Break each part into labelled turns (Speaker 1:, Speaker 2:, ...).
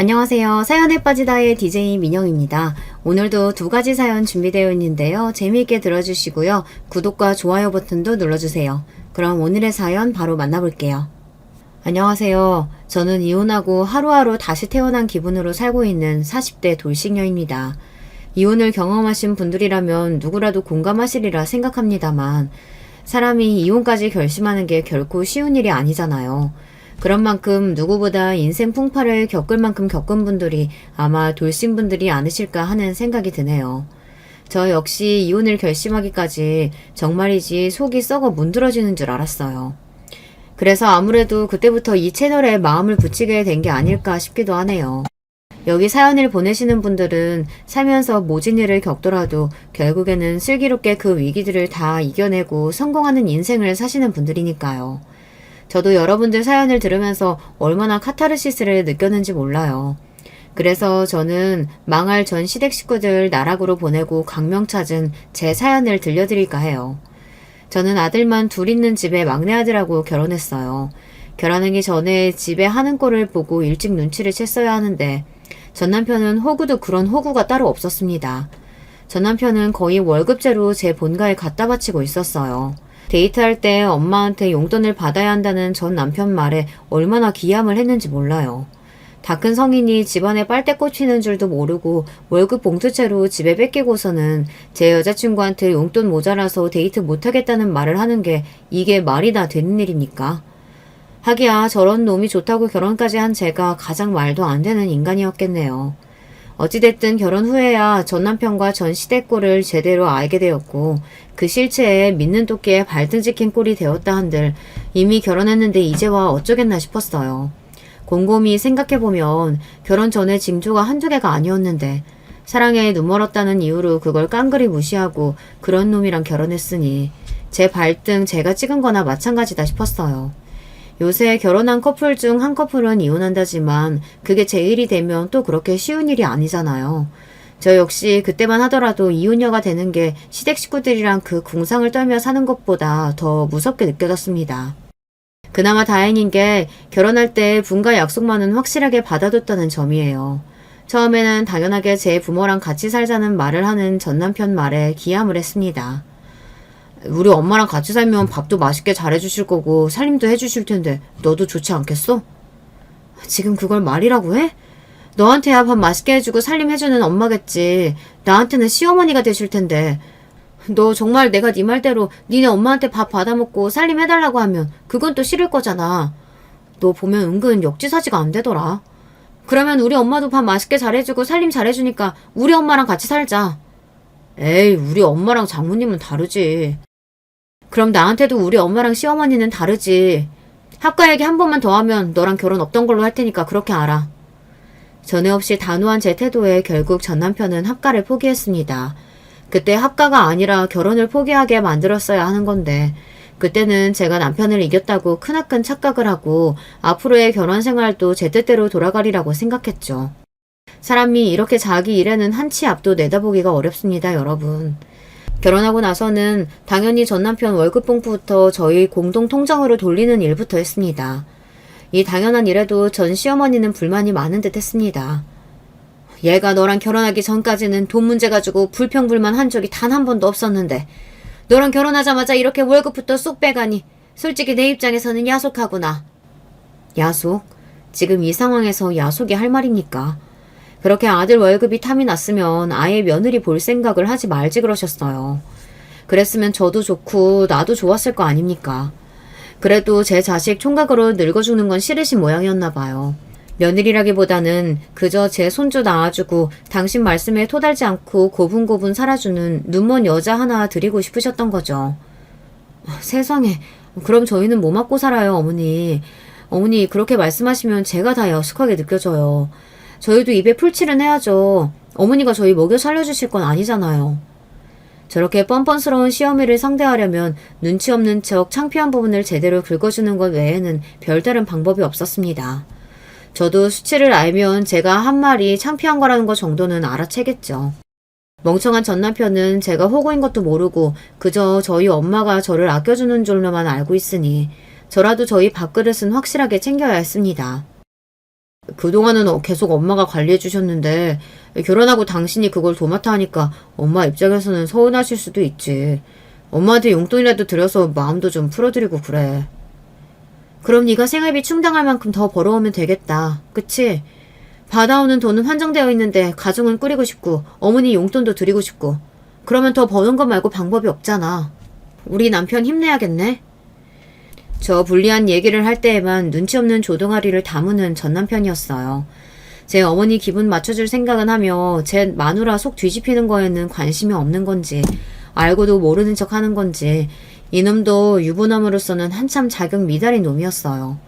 Speaker 1: 안녕하세요. 사연에 빠지다의 DJ 민영입니다. 오늘도 두 가지 사연 준비되어 있는데요. 재미있게 들어주시고요. 구독과 좋아요 버튼도 눌러주세요. 그럼 오늘의 사연 바로 만나볼게요. 안녕하세요. 저는 이혼하고 하루하루 다시 태어난 기분으로 살고 있는 40대 돌싱녀입니다. 이혼을 경험하신 분들이라면 누구라도 공감하시리라 생각합니다만 사람이 이혼까지 결심하는 게 결코 쉬운 일이 아니잖아요. 그런 만큼 누구보다 인생 풍파를 겪을 만큼 겪은 분들이 아마 돌싱분들이 아니실까 하는 생각이 드네요. 저 역시 이혼을 결심하기까지 정말이지 속이 썩어 문드러지는 줄 알았어요. 그래서 아무래도 그때부터 이 채널에 마음을 붙이게 된 게 아닐까 싶기도 하네요. 여기 사연을 보내시는 분들은 살면서 모진 일을 겪더라도 결국에는 슬기롭게 그 위기들을 다 이겨내고 성공하는 인생을 사시는 분들이니까요. 저도 여러분들 사연을 들으면서 얼마나 카타르시스를 느꼈는지 몰라요. 그래서 저는 망할 전 시댁 식구들 나락으로 보내고 강명 찾은 제 사연을 들려드릴까 해요. 저는 아들만 둘 있는 집에 막내 아들하고 결혼했어요. 결혼하기 전에 집에 하는 꼴을 보고 일찍 눈치를 챘어야 하는데 전 남편은 호구도 그런 호구가 따로 없었습니다. 전 남편은 거의 월급제로 제 본가에 갖다 바치고 있었어요. 데이트할 때 엄마한테 용돈을 받아야 한다는 전 남편 말에 얼마나 기함을 했는지 몰라요. 다 큰 성인이 집안에 빨대 꽂히는 줄도 모르고 월급 봉투채로 집에 뺏기고서는 제 여자친구한테 용돈 모자라서 데이트 못하겠다는 말을 하는 게 이게 말이 다 되는 일입니까? 하기야 저런 놈이 좋다고 결혼까지 한 제가 가장 말도 안 되는 인간이었겠네요. 어찌됐든 결혼 후에야 전 남편과 전 시댁 꼴을 제대로 알게 되었고 그 실체에 믿는 토끼에 발등 찍힌 꼴이 되었다 한들 이미 결혼했는데 이제 와 어쩌겠나 싶었어요. 곰곰이 생각해보면 결혼 전에 징조가 한두 개가 아니었는데 사랑에 눈멀었다는 이유로 그걸 깡그리 무시하고 그런 놈이랑 결혼했으니 제 발등 제가 찍은 거나 마찬가지다 싶었어요. 요새 결혼한 커플 중 한 커플은 이혼한다지만 그게 제 일이 되면 또 그렇게 쉬운 일이 아니잖아요. 저 역시 그때만 하더라도 이혼녀가 되는 게 시댁 식구들이랑 그 궁상을 떨며 사는 것보다 더 무섭게 느껴졌습니다. 그나마 다행인 게 결혼할 때 분가 약속만은 확실하게 받아뒀다는 점이에요. 처음에는 당연하게 제 부모랑 같이 살자는 말을 하는 전 남편 말에 기함을 했습니다. 우리 엄마랑 같이 살면 밥도 맛있게 잘해주실 거고 살림도 해주실 텐데 너도 좋지 않겠어? 지금 그걸 말이라고 해? 너한테야 밥 맛있게 해주고 살림해주는 엄마겠지. 나한테는 시어머니가 되실 텐데. 너 정말 내가 네 말대로 니네 엄마한테 밥 받아먹고 살림해달라고 하면 그건 또 싫을 거잖아. 너 보면 은근 역지사지가 안 되더라. 그러면 우리 엄마도 밥 맛있게 잘해주고 살림 잘해주니까 우리 엄마랑 같이 살자. 에이, 우리 엄마랑 장모님은 다르지. 그럼 나한테도 우리 엄마랑 시어머니는 다르지. 학과 얘기 한 번만 더 하면 너랑 결혼 없던 걸로 할 테니까 그렇게 알아. 전에 없이 단호한 제 태도에 결국 전 남편은 학과를 포기했습니다. 그때 학과가 아니라 결혼을 포기하게 만들었어야 하는 건데 그때는 제가 남편을 이겼다고 크나큰 착각을 하고 앞으로의 결혼 생활도 제 뜻대로 돌아가리라고 생각했죠. 사람이 이렇게 자기 일에는 한 치 앞도 내다보기가 어렵습니다, 여러분. 결혼하고 나서는 당연히 전 남편 월급 봉투부터 저희 공동 통장으로 돌리는 일부터 했습니다. 이 당연한 일에도 전 시어머니는 불만이 많은 듯 했습니다. 얘가 너랑 결혼하기 전까지는 돈 문제 가지고 불평불만 한 적이 단 한 번도 없었는데 너랑 결혼하자마자 이렇게 월급부터 쏙 빼가니 솔직히 내 입장에서는 야속하구나. 야속? 지금 이 상황에서 야속이 할 말입니까? 그렇게 아들 월급이 탐이 났으면 아예 며느리 볼 생각을 하지 말지 그러셨어요. 그랬으면 저도 좋고 나도 좋았을 거 아닙니까? 그래도 제 자식 총각으로 늙어 죽는 건 싫으신 모양이었나 봐요. 며느리라기보다는 그저 제 손주 낳아주고 당신 말씀에 토달지 않고 고분고분 살아주는 눈먼 여자 하나 드리고 싶으셨던 거죠. 세상에, 그럼 저희는 뭐 맞고 살아요, 어머니. 어머니 그렇게 말씀하시면 제가 다 야속하게 느껴져요. 저희도 입에 풀칠은 해야죠. 어머니가 저희 먹여 살려주실 건 아니잖아요. 저렇게 뻔뻔스러운 시어미를 상대하려면 눈치 없는 척 창피한 부분을 제대로 긁어주는 것 외에는 별다른 방법이 없었습니다. 저도 수치를 알면 제가 한 말이 창피한 거라는 것 정도는 알아채겠죠. 멍청한 전 남편은 제가 호구인 것도 모르고 그저 저희 엄마가 저를 아껴주는 줄로만 알고 있으니 저라도 저희 밥그릇은 확실하게 챙겨야 했습니다. 그동안은 계속 엄마가 관리해 주셨는데 결혼하고 당신이 그걸 도맡아 하니까 엄마 입장에서는 서운하실 수도 있지. 엄마한테 용돈이라도 드려서 마음도 좀 풀어드리고 그래. 그럼 네가 생활비 충당할 만큼 더 벌어오면 되겠다. 그치? 받아오는 돈은 한정되어 있는데 가정은 꾸리고 싶고 어머니 용돈도 드리고 싶고 그러면 더 버는 것 말고 방법이 없잖아. 우리 남편 힘내야겠네. 저 불리한 얘기를 할 때에만 눈치 없는 조동아리를 다무는 전 남편이었어요. 제 어머니 기분 맞춰줄 생각은 하며 제 마누라 속 뒤집히는 거에는 관심이 없는 건지 알고도 모르는 척 하는 건지 이놈도 유부남으로서는 한참 자격 미달인 놈이었어요.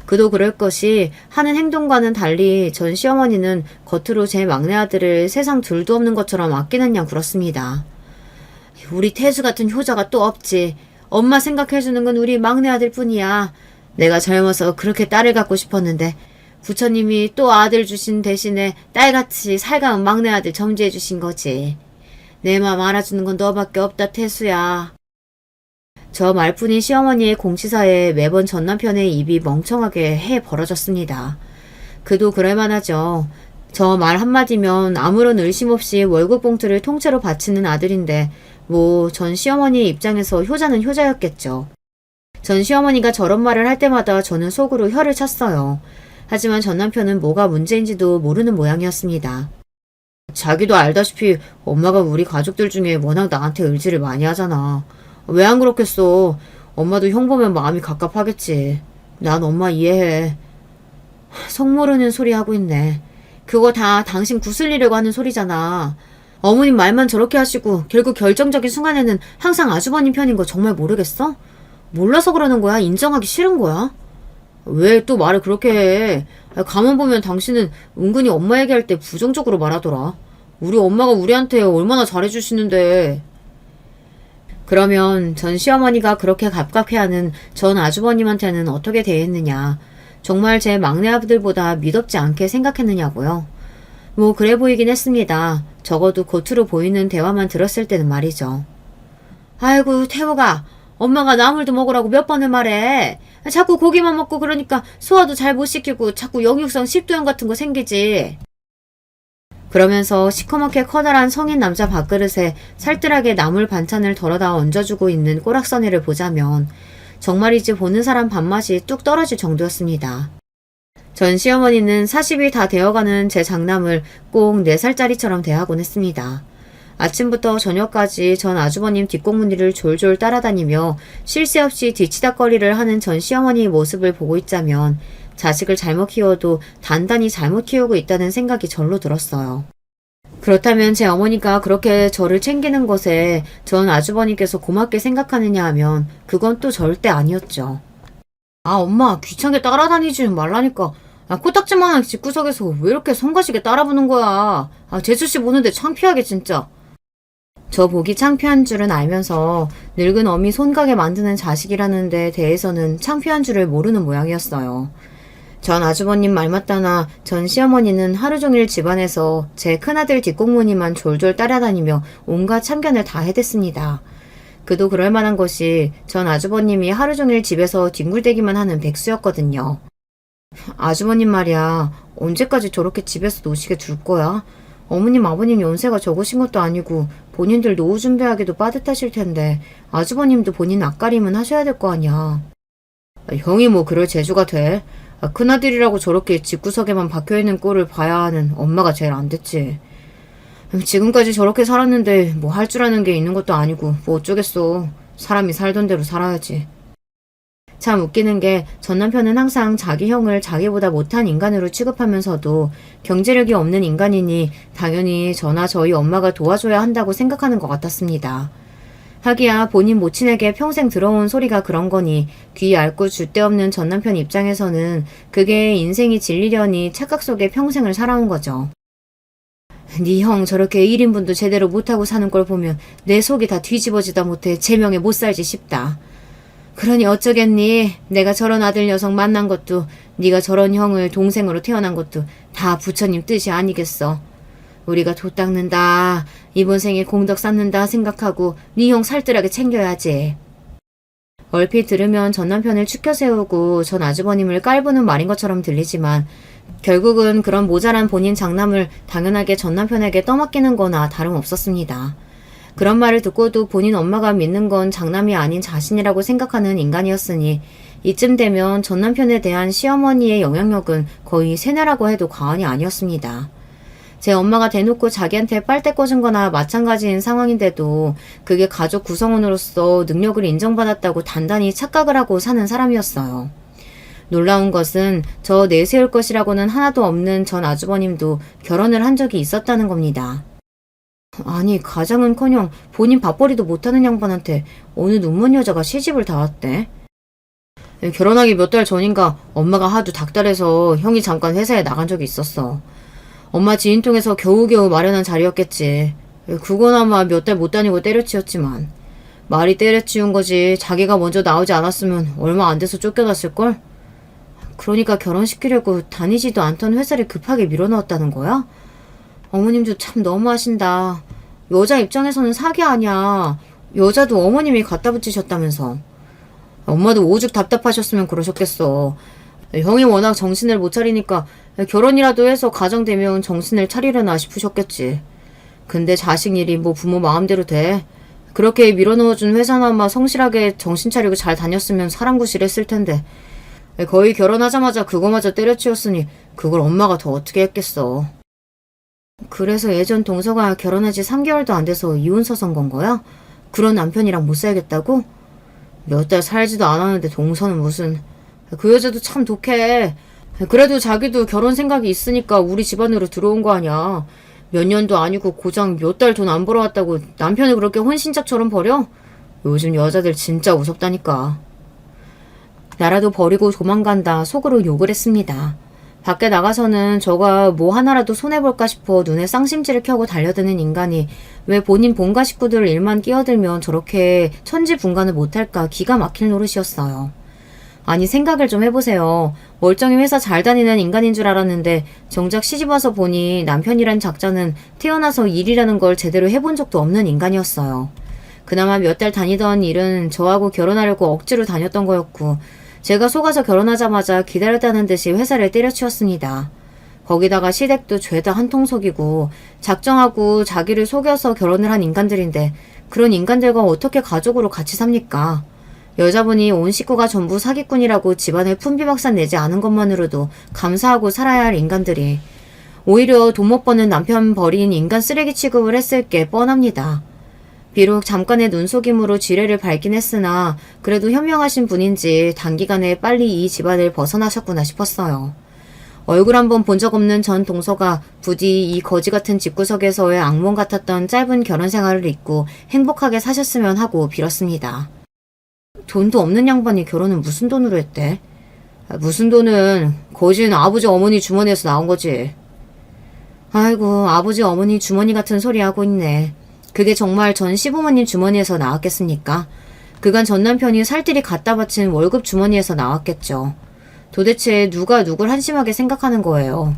Speaker 1: 그도 그럴 것이 하는 행동과는 달리 전 시어머니는 겉으로 제 막내 아들을 세상 둘도 없는 것처럼 아끼는 양 굴었습니다. 우리 태수 같은 효자가 또 없지. 엄마 생각해주는 건 우리 막내 아들 뿐이야. 내가 젊어서 그렇게 딸을 갖고 싶었는데 부처님이 또 아들 주신 대신에 딸같이 살가운 막내 아들 점지해 주신 거지. 내 맘 알아주는 건 너밖에 없다 태수야. 저 말뿐인 시어머니의 공치사에 매번 전 남편의 입이 멍청하게 해 벌어졌습니다. 그도 그럴만하죠. 저 말 한마디면 아무런 의심 없이 월급 봉투를 통째로 바치는 아들인데 뭐 전 시어머니 입장에서 효자는 효자였겠죠. 전 시어머니가 저런 말을 할 때마다 저는 속으로 혀를 찼어요. 하지만 전 남편은 뭐가 문제인지도 모르는 모양이었습니다. 자기도 알다시피 엄마가 우리 가족들 중에 워낙 나한테 의지를 많이 하잖아. 왜 안 그렇겠어. 엄마도 형 보면 마음이 갑갑하겠지. 난 엄마 이해해. 속 모르는 소리 하고 있네. 그거 다 당신 구슬리려고 하는 소리잖아. 어머님 말만 저렇게 하시고 결국 결정적인 순간에는 항상 아주버님 편인 거 정말 모르겠어? 몰라서 그러는 거야? 인정하기 싫은 거야? 왜 또 말을 그렇게 해? 가만 보면 당신은 은근히 엄마 얘기할 때 부정적으로 말하더라. 우리 엄마가 우리한테 얼마나 잘해주시는데. 그러면 전 시어머니가 그렇게 갑갑해하는 전 아주버님한테는 어떻게 대했느냐. 정말 제 막내 아들보다 미덥지 않게 생각했느냐고요. 뭐 그래 보이긴 했습니다. 적어도 겉으로 보이는 대화만 들었을 때는 말이죠. 아이고 태호가 엄마가 나물도 먹으라고 몇 번을 말해. 자꾸 고기만 먹고 그러니까 소화도 잘 못 시키고 자꾸 역류성 식도염 같은 거 생기지. 그러면서 시커멓게 커다란 성인 남자 밥그릇에 살뜰하게 나물 반찬을 덜어다 얹어주고 있는 꼬락서니를 보자면 정말이지 보는 사람 밥맛이 뚝 떨어질 정도였습니다. 전 시어머니는 40이 다 되어가는 제 장남을 꼭 4살짜리처럼 대하곤 했습니다. 아침부터 저녁까지 전 아주버님 뒷공무니를 졸졸 따라다니며 쉴 새 없이 뒤치다거리를 하는 전 시어머니의 모습을 보고 있자면 자식을 잘못 키워도 단단히 잘못 키우고 있다는 생각이 절로 들었어요. 그렇다면 제 어머니가 그렇게 저를 챙기는 것에 전 아주버님께서 고맙게 생각하느냐 하면 그건 또 절대 아니었죠. 아 엄마 귀찮게 따라다니지 말라니까. 코딱지만한 집구석에서 왜 이렇게 성가시게 따라부는 거야. 재수씨 보는데 창피하게 진짜. 저 보기 창피한 줄은 알면서 늙은 어미 손가게 만드는 자식이라는 데 대해서는 창피한 줄을 모르는 모양이었어요. 전 아주버님 말 맞다나 전 시어머니는 하루 종일 집안에서 제 큰아들 뒷공무니만 졸졸 따라다니며 온갖 참견을 다 해댔습니다. 그도 그럴 만한 것이 전 아주버님이 하루 종일 집에서 뒹굴대기만 하는 백수였거든요. 아주버님 말이야, 언제까지 저렇게 집에서 노시게 둘 거야? 어머님 아버님 연세가 적으신 것도 아니고 본인들 노후 준비하기도 빠듯하실 텐데 아주버님도 본인 앞가림은 하셔야 될 거 아니야. 형이 뭐 그럴 재주가 돼? 큰아들이라고 저렇게 집구석에만 박혀있는 꼴을 봐야 하는 엄마가 제일 안 됐지. 지금까지 저렇게 살았는데 뭐 할 줄 아는 게 있는 것도 아니고 뭐 어쩌겠어. 사람이 살던 대로 살아야지. 참 웃기는 게 전 남편은 항상 자기 형을 자기보다 못한 인간으로 취급하면서도 경제력이 없는 인간이니 당연히 저나 저희 엄마가 도와줘야 한다고 생각하는 것 같았습니다. 하기야 본인 모친에게 평생 들어온 소리가 그런 거니 귀 얇고 줏대없는 전 남편 입장에서는 그게 인생이 질리려니 착각 속에 평생을 살아온 거죠. 네 형 저렇게 1인분도 제대로 못하고 사는 걸 보면 내 속이 다 뒤집어지다 못해 제명에 못 살지 싶다. 그러니 어쩌겠니? 내가 저런 아들 녀석 만난 것도 네가 저런 형을 동생으로 태어난 것도 다 부처님 뜻이 아니겠어. 우리가 도 닦는다. 이번 생에 공덕 쌓는다 생각하고 네 형 살뜰하게 챙겨야지. 얼핏 들으면 전 남편을 추켜 세우고 전 아주버님을 깔보는 말인 것처럼 들리지만 결국은 그런 모자란 본인 장남을 당연하게 전 남편에게 떠맡기는 거나 다름없었습니다. 그런 말을 듣고도 본인 엄마가 믿는 건 장남이 아닌 자신이라고 생각하는 인간이었으니 이쯤 되면 전 남편에 대한 시어머니의 영향력은 거의 세뇌라고 해도 과언이 아니었습니다. 제 엄마가 대놓고 자기한테 빨대 꽂은 거나 마찬가지인 상황인데도 그게 가족 구성원으로서 능력을 인정받았다고 단단히 착각을 하고 사는 사람이었어요. 놀라운 것은 저 내세울 것이라고는 하나도 없는 전 아주버님도 결혼을 한 적이 있었다는 겁니다. 아니, 가장은커녕 본인 밥벌이도 못하는 양반한테 어느 눈먼 여자가 시집을 다 왔대. 결혼하기 몇 달 전인가 엄마가 하도 닥달해서 형이 잠깐 회사에 나간 적이 있었어. 엄마 지인 통해서 겨우겨우 마련한 자리였겠지. 그거나마 몇 달 못 다니고 때려치웠지만 말이 때려치운 거지 자기가 먼저 나오지 않았으면 얼마 안 돼서 쫓겨났을걸? 그러니까 결혼시키려고 다니지도 않던 회사를 급하게 밀어넣었다는 거야? 어머님도 참 너무하신다. 여자 입장에서는 사기 아니야. 여자도 어머님이 갖다 붙이셨다면서. 엄마도 오죽 답답하셨으면 그러셨겠어. 형이 워낙 정신을 못 차리니까 결혼이라도 해서 가정되면 정신을 차리려나 싶으셨겠지. 근데 자식 일이 뭐 부모 마음대로 돼. 그렇게 밀어넣어준 회사나마 성실하게 정신 차리고 잘 다녔으면 사람 구실했을 텐데 거의 결혼하자마자 그거마저 때려치웠으니 그걸 엄마가 더 어떻게 했겠어. 그래서 예전 동서가 결혼한 지 3개월도 안 돼서 이혼서선 건 거야? 그런 남편이랑 못 살겠다고? 몇 달 살지도 않았는데 동서는 무슨. 그 여자도 참 독해. 그래도 자기도 결혼 생각이 있으니까 우리 집안으로 들어온 거 아니야. 몇 년도 아니고 고작 몇 달 돈 안 벌어왔다고 남편을 그렇게 혼신짝처럼 버려? 요즘 여자들 진짜 무섭다니까. 나라도 버리고 도망간다 속으로 욕을 했습니다. 밖에 나가서는 저가 뭐 하나라도 손해볼까 싶어 눈에 쌍심지를 켜고 달려드는 인간이 왜 본인 본가 식구들 일만 끼어들면 저렇게 천지분간을 못할까 기가 막힐 노릇이었어요. 아니 생각을 좀 해보세요. 멀쩡히 회사 잘 다니는 인간인 줄 알았는데 정작 시집와서 보니 남편이란 작자는 태어나서 일이라는 걸 제대로 해본 적도 없는 인간이었어요. 그나마 몇 달 다니던 일은 저하고 결혼하려고 억지로 다녔던 거였고 제가 속아서 결혼하자마자 기다렸다는 듯이 회사를 때려치웠습니다. 거기다가 시댁도 죄다 한통속이고 작정하고 자기를 속여서 결혼을 한 인간들인데 그런 인간들과 어떻게 가족으로 같이 삽니까? 여자분이 온 식구가 전부 사기꾼이라고 집안을 품비박산 내지 않은 것만으로도 감사하고 살아야 할 인간들이 오히려 돈 못 버는 남편 버린 인간 쓰레기 취급을 했을 게 뻔합니다. 비록 잠깐의 눈속임으로 지뢰를 밟긴 했으나 그래도 현명하신 분인지 단기간에 빨리 이 집안을 벗어나셨구나 싶었어요. 얼굴 한번 본 적 없는 전 동서가 부디 이 거지 같은 집구석에서의 악몽 같았던 짧은 결혼 생활을 잊고 행복하게 사셨으면 하고 빌었습니다. 돈도 없는 양반이 결혼은 무슨 돈으로 했대? 무슨 돈은 거진 아버지 어머니 주머니에서 나온 거지. 아이고 아버지 어머니 주머니 같은 소리 하고 있네. 그게 정말 전 시부모님 주머니에서 나왔겠습니까? 그간 전 남편이 살뜰히 갖다 바친 월급 주머니에서 나왔겠죠. 도대체 누가 누굴 한심하게 생각하는 거예요.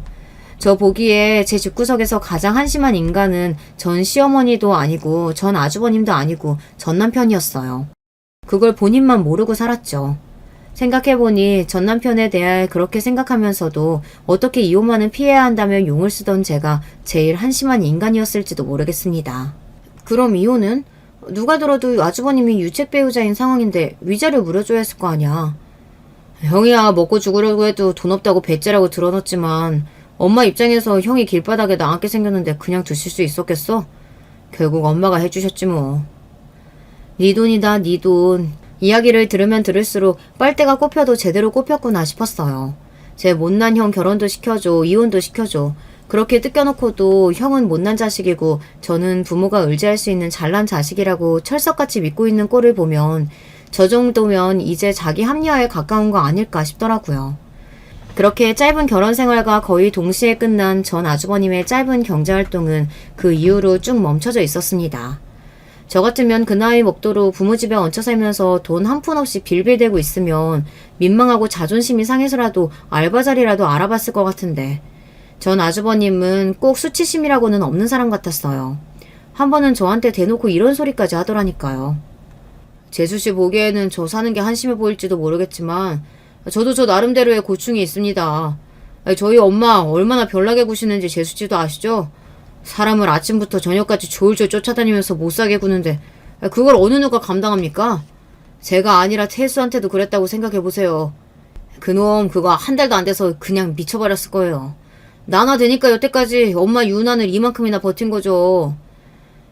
Speaker 1: 저 보기에 제 집구석에서 가장 한심한 인간은 전 시어머니도 아니고 전 아주버님도 아니고 전 남편이었어요. 그걸 본인만 모르고 살았죠. 생각해보니 전 남편에 대해 그렇게 생각하면서도 어떻게 이혼만은 피해야 한다며 용을 쓰던 제가 제일 한심한 인간이었을지도 모르겠습니다. 그럼 이혼은? 누가 들어도 아주버님이 유책 배우자인 상황인데 위자료 물어줘야 했을 거 아니야. 형이야 먹고 죽으려고 해도 돈 없다고 배째라고 드러눴지만 엄마 입장에서 형이 길바닥에 나앉게 생겼는데 그냥 두실 수 있었겠어? 결국 엄마가 해주셨지 뭐. 네 돈이다 네 돈. 이야기를 들으면 들을수록 빨대가 꼽혀도 제대로 꼽혔구나 싶었어요. 제 못난 형 결혼도 시켜줘 이혼도 시켜줘. 그렇게 뜯겨놓고도 형은 못난 자식이고 저는 부모가 의지할 수 있는 잘난 자식이라고 철석같이 믿고 있는 꼴을 보면 저 정도면 이제 자기 합리화에 가까운 거 아닐까 싶더라고요. 그렇게 짧은 결혼 생활과 거의 동시에 끝난 전 아주버님의 짧은 경제활동은 그 이후로 쭉 멈춰져 있었습니다. 저 같으면 그 나이 먹도록 부모 집에 얹혀 살면서 돈 한 푼 없이 빌빌대고 있으면 민망하고 자존심이 상해서라도 알바 자리라도 알아봤을 것 같은데 전 아주버님은 꼭 수치심이라고는 없는 사람 같았어요. 한 번은 저한테 대놓고 이런 소리까지 하더라니까요. 재수씨 보기에는 저 사는 게 한심해 보일지도 모르겠지만 저도 저 나름대로의 고충이 있습니다. 저희 엄마 얼마나 별나게 구시는지 재수지도 아시죠? 사람을 아침부터 저녁까지 졸졸 쫓아다니면서 못사게 구는데 그걸 어느 누가 감당합니까? 제가 아니라 태수한테도 그랬다고 생각해보세요. 그놈 그거 한 달도 안 돼서 그냥 미쳐버렸을 거예요. 나나 되니까 여태까지 엄마 유난을 이만큼이나 버틴 거죠.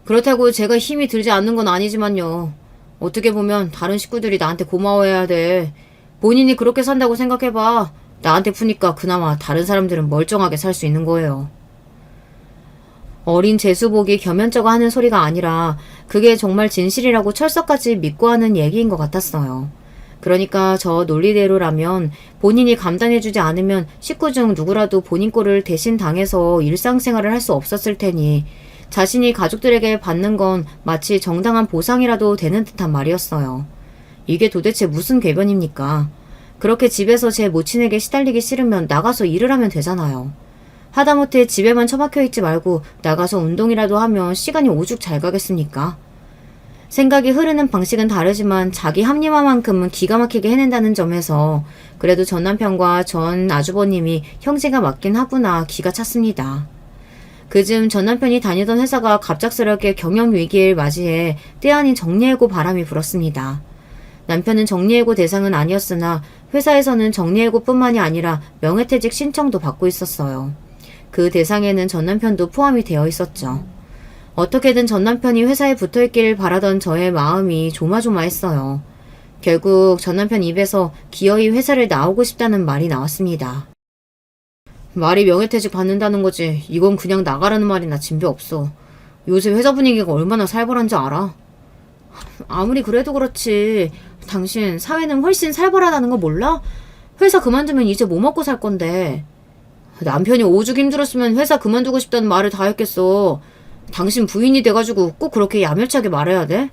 Speaker 1: 그렇다고 제가 힘이 들지 않는 건 아니지만요. 어떻게 보면 다른 식구들이 나한테 고마워해야 돼. 본인이 그렇게 산다고 생각해봐. 나한테 푸니까 그나마 다른 사람들은 멀쩡하게 살 수 있는 거예요. 어린 재수복이 겸연쩍어 하는 소리가 아니라 그게 정말 진실이라고 철석같이 믿고 하는 얘기인 것 같았어요. 그러니까 저 논리대로라면 본인이 감당해주지 않으면 식구 중 누구라도 본인 꼴을 대신 당해서 일상생활을 할 수 없었을 테니 자신이 가족들에게 받는 건 마치 정당한 보상이라도 되는 듯한 말이었어요. 이게 도대체 무슨 궤변입니까? 그렇게 집에서 제 모친에게 시달리기 싫으면 나가서 일을 하면 되잖아요. 하다못해 집에만 처박혀 있지 말고 나가서 운동이라도 하면 시간이 오죽 잘 가겠습니까? 생각이 흐르는 방식은 다르지만 자기 합리화만큼은 기가 막히게 해낸다는 점에서 그래도 전 남편과 전 아주버님이 형제가 맞긴 하구나 기가 찼습니다. 그즘 전 남편이 다니던 회사가 갑작스럽게 경영위기를 맞이해 때 아닌 정리해고 바람이 불었습니다. 남편은 정리해고 대상은 아니었으나 회사에서는 정리해고뿐만이 아니라 명예퇴직 신청도 받고 있었어요. 그 대상에는 전 남편도 포함이 되어 있었죠. 어떻게든 전 남편이 회사에 붙어있길 바라던 저의 마음이 조마조마했어요. 결국 전 남편 입에서 기어이 회사를 나오고 싶다는 말이 나왔습니다. 말이 명예퇴직 받는다는 거지 이건 그냥 나가라는 말이나 진배 없어. 요새 회사 분위기가 얼마나 살벌한지 알아? 아무리 그래도 그렇지 당신 사회는 훨씬 살벌하다는 거 몰라? 회사 그만두면 이제 뭐 먹고 살 건데. 남편이 오죽 힘들었으면 회사 그만두고 싶다는 말을 다 했겠어. 당신 부인이 돼가지고 꼭 그렇게 야멸차게 말해야 돼?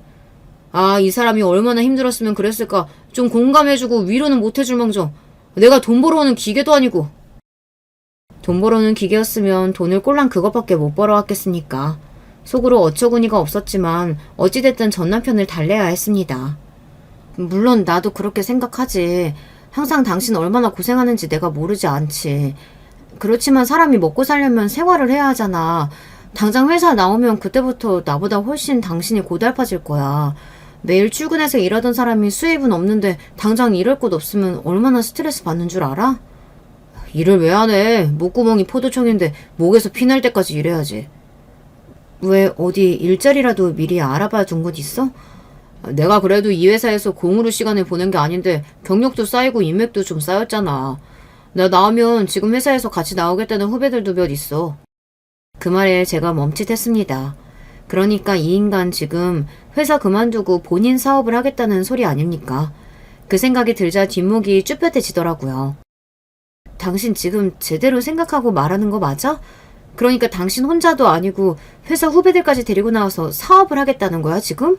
Speaker 1: 아, 이 사람이 얼마나 힘들었으면 그랬을까. 좀 공감해주고 위로는 못해줄 망정. 내가 돈 벌어오는 기계도 아니고. 돈 벌어오는 기계였으면 돈을 꼴랑 그것밖에 못 벌어왔겠습니까. 속으로 어처구니가 없었지만 어찌됐든 전 남편을 달래야 했습니다. 물론 나도 그렇게 생각하지. 항상 당신 얼마나 고생하는지 내가 모르지 않지. 그렇지만 사람이 먹고 살려면 생활을 해야 하잖아. 당장 회사 나오면 그때부터 나보다 훨씬 당신이 고달파질 거야. 매일 출근해서 일하던 사람이 수입은 없는데 당장 일할 곳 없으면 얼마나 스트레스 받는 줄 알아? 일을 왜 안 해? 목구멍이 포도청인데 목에서 피날 때까지 일해야지. 왜 어디 일자리라도 미리 알아봐 둔 곳 있어? 내가 그래도 이 회사에서 공으로 시간을 보낸 게 아닌데 경력도 쌓이고 인맥도 좀 쌓였잖아. 나 나오면 지금 회사에서 같이 나오겠다는 후배들도 몇 있어. 그 말에 제가 멈칫했습니다. 그러니까 이 인간 지금 회사 그만두고 본인 사업을 하겠다는 소리 아닙니까? 그 생각이 들자 뒷목이 쭈뼛해지더라고요. 당신 지금 제대로 생각하고 말하는 거 맞아? 그러니까 당신 혼자도 아니고 회사 후배들까지 데리고 나와서 사업을 하겠다는 거야 지금?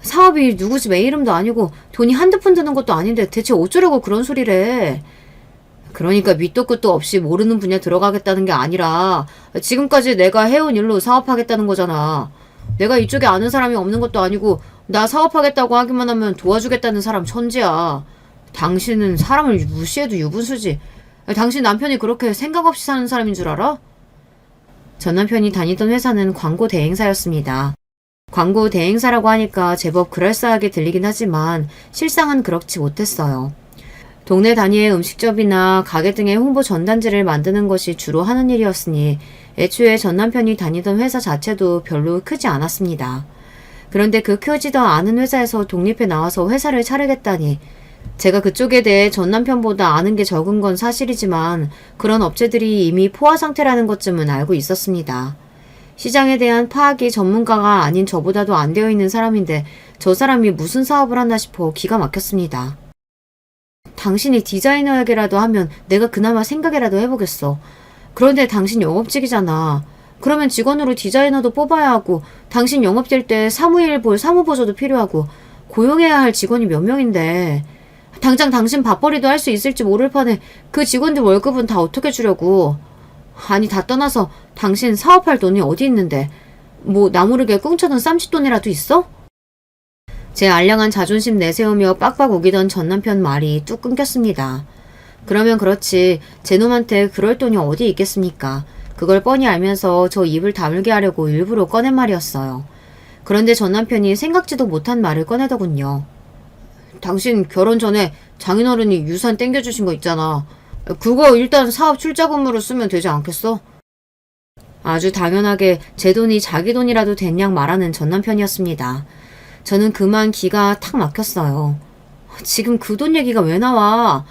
Speaker 1: 사업이 누구 집 애 이름도 아니고 돈이 한두 푼 드는 것도 아닌데 대체 어쩌려고 그런 소리래. 그러니까 밑도 끝도 없이 모르는 분야 들어가겠다는 게 아니라 지금까지 내가 해온 일로 사업하겠다는 거잖아. 내가 이쪽에 아는 사람이 없는 것도 아니고 나 사업하겠다고 하기만 하면 도와주겠다는 사람 천지야. 당신은 사람을 무시해도 유분수지. 당신 남편이 그렇게 생각 없이 사는 사람인 줄 알아? 전 남편이 다니던 회사는 광고 대행사였습니다. 광고 대행사라고 하니까 제법 그럴싸하게 들리긴 하지만 실상은 그렇지 못했어요. 동네 단위의 음식점이나 가게 등의 홍보 전단지를 만드는 것이 주로 하는 일이었으니 애초에 전 남편이 다니던 회사 자체도 별로 크지 않았습니다. 그런데 그 크지도 않은 회사에서 독립해 나와서 회사를 차리겠다니 제가 그쪽에 대해 전 남편보다 아는 게 적은 건 사실이지만 그런 업체들이 이미 포화 상태라는 것쯤은 알고 있었습니다. 시장에 대한 파악이 전문가가 아닌 저보다도 안 되어 있는 사람인데 저 사람이 무슨 사업을 하나 싶어 기가 막혔습니다. 당신이 디자이너에게라도 하면 내가 그나마 생각이라도 해보겠어. 그런데 당신 영업직이잖아. 그러면 직원으로 디자이너도 뽑아야 하고 당신 영업될 때 사무일 볼 사무보조도 필요하고 고용해야 할 직원이 몇 명인데 당장 당신 밥벌이도 할 수 있을지 모를 판에 그 직원들 월급은 다 어떻게 주려고. 아니 다 떠나서 당신 사업할 돈이 어디 있는데 뭐 나 모르게 꿍쳐둔 쌈짓돈이라도 있어? 제 알량한 자존심 내세우며 빡빡 우기던 전 남편 말이 뚝 끊겼습니다. 그러면 그렇지. 제 놈한테 그럴 돈이 어디 있겠습니까? 그걸 뻔히 알면서 저 입을 다물게 하려고 일부러 꺼낸 말이었어요. 그런데 전 남편이 생각지도 못한 말을 꺼내더군요. 당신 결혼 전에 장인어른이 유산 땡겨주신 거 있잖아. 그거 일단 사업 출자금으로 쓰면 되지 않겠어? 아주 당연하게 제 돈이 자기 돈이라도 된 양 말하는 전 남편이었습니다. 저는 그만 기가 탁 막혔어요. 지금 그 돈 얘기가 왜 나와?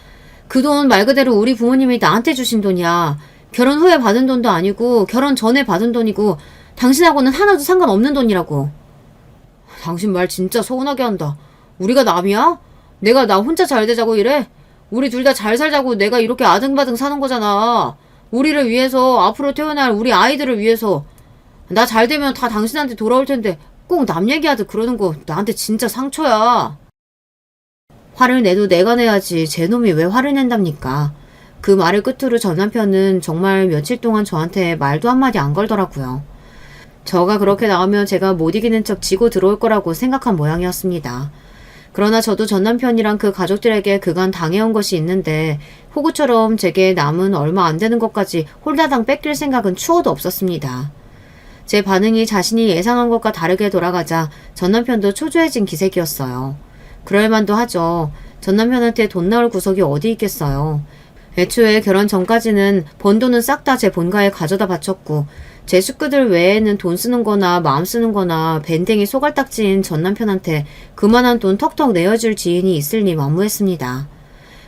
Speaker 1: 그 돈 말 그대로 우리 부모님이 나한테 주신 돈이야. 결혼 후에 받은 돈도 아니고 결혼 전에 받은 돈이고 당신하고는 하나도 상관없는 돈이라고. 당신 말 진짜 서운하게 한다. 우리가 남이야? 내가 나 혼자 잘 되자고 이래? 우리 둘 다 잘 살자고 내가 이렇게 아등바등 사는 거잖아. 우리를 위해서, 앞으로 태어날 우리 아이들을 위해서. 나 잘 되면 다 당신한테 돌아올 텐데 꼭 남 얘기하듯 그러는 거 나한테 진짜 상처야. 화를 내도 내가 내야지 제 놈이 왜 화를 낸답니까? 그 말을 끝으로 전 남편은 정말 며칠 동안 저한테 말도 한마디 안 걸더라고요. 저가 그렇게 나오면 제가 못 이기는 척 지고 들어올 거라고 생각한 모양이었습니다. 그러나 저도 전 남편이랑 그 가족들에게 그간 당해온 것이 있는데 호구처럼 제게 남은 얼마 안 되는 것까지 홀다당 뺏길 생각은 추호도 없었습니다. 제 반응이 자신이 예상한 것과 다르게 돌아가자 전 남편도 초조해진 기색이었어요. 그럴 만도 하죠. 전 남편한테 돈 나올 구석이 어디 있겠어요. 애초에 결혼 전까지는 번 돈은 싹 다 제 본가에 가져다 바쳤고 제 식구들 외에는 돈 쓰는 거나 마음 쓰는 거나 밴댕이 소갈딱지인 전 남편한테 그만한 돈 턱턱 내어줄 지인이 있을리 만무했습니다.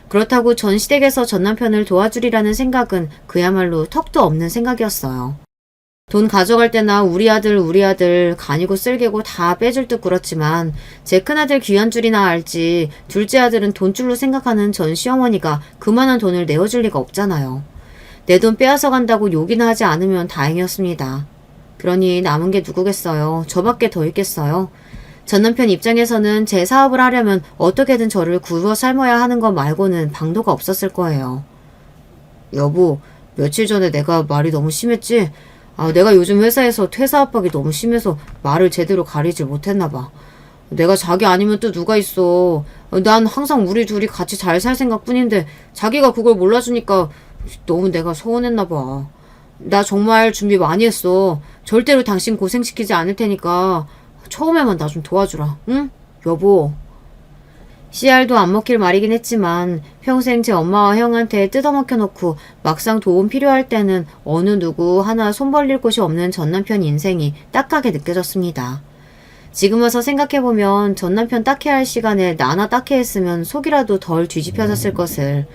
Speaker 1: 그렇다고 전 시댁에서 전 남편을 도와주리라는 생각은 그야말로 턱도 없는 생각이었어요. 돈 가져갈 때나 우리 아들 간이고 쓸개고 다 빼줄 듯 그렇지만 제 큰아들 귀한 줄이나 알지 둘째 아들은 돈줄로 생각하는 전 시어머니가 그만한 돈을 내어줄 리가 없잖아요. 내 돈 빼앗아 간다고 욕이나 하지 않으면 다행이었습니다. 그러니 남은 게 누구겠어요. 저밖에 더 있겠어요. 전 남편 입장에서는 제 사업을 하려면 어떻게든 저를 굴어 삶아야 하는 것 말고는 방도가 없었을 거예요. 여보, 며칠 전에 내가 말이 너무 심했지? 내가 요즘 회사에서 퇴사 압박이 너무 심해서 말을 제대로 가리질 못했나 봐. 내가 자기 아니면 또 누가 있어. 난 항상 우리 둘이 같이 잘 살 생각뿐인데 자기가 그걸 몰라주니까 너무 내가 서운했나 봐. 나 정말 준비 많이 했어. 절대로 당신 고생시키지 않을 테니까 처음에만 나 좀 도와주라. 응? 여보. 씨알도 안 먹힐 말이긴 했지만 평생 제 엄마와 형한테 뜯어먹혀 놓고 막상 도움 필요할 때는 어느 누구 하나 손 벌릴 곳이 없는 전 남편 인생이 딱하게 느껴졌습니다. 지금 와서 생각해보면 전 남편 딱해 할 시간에 나나 딱해 했으면 속이라도 덜 뒤집혀졌을 것을.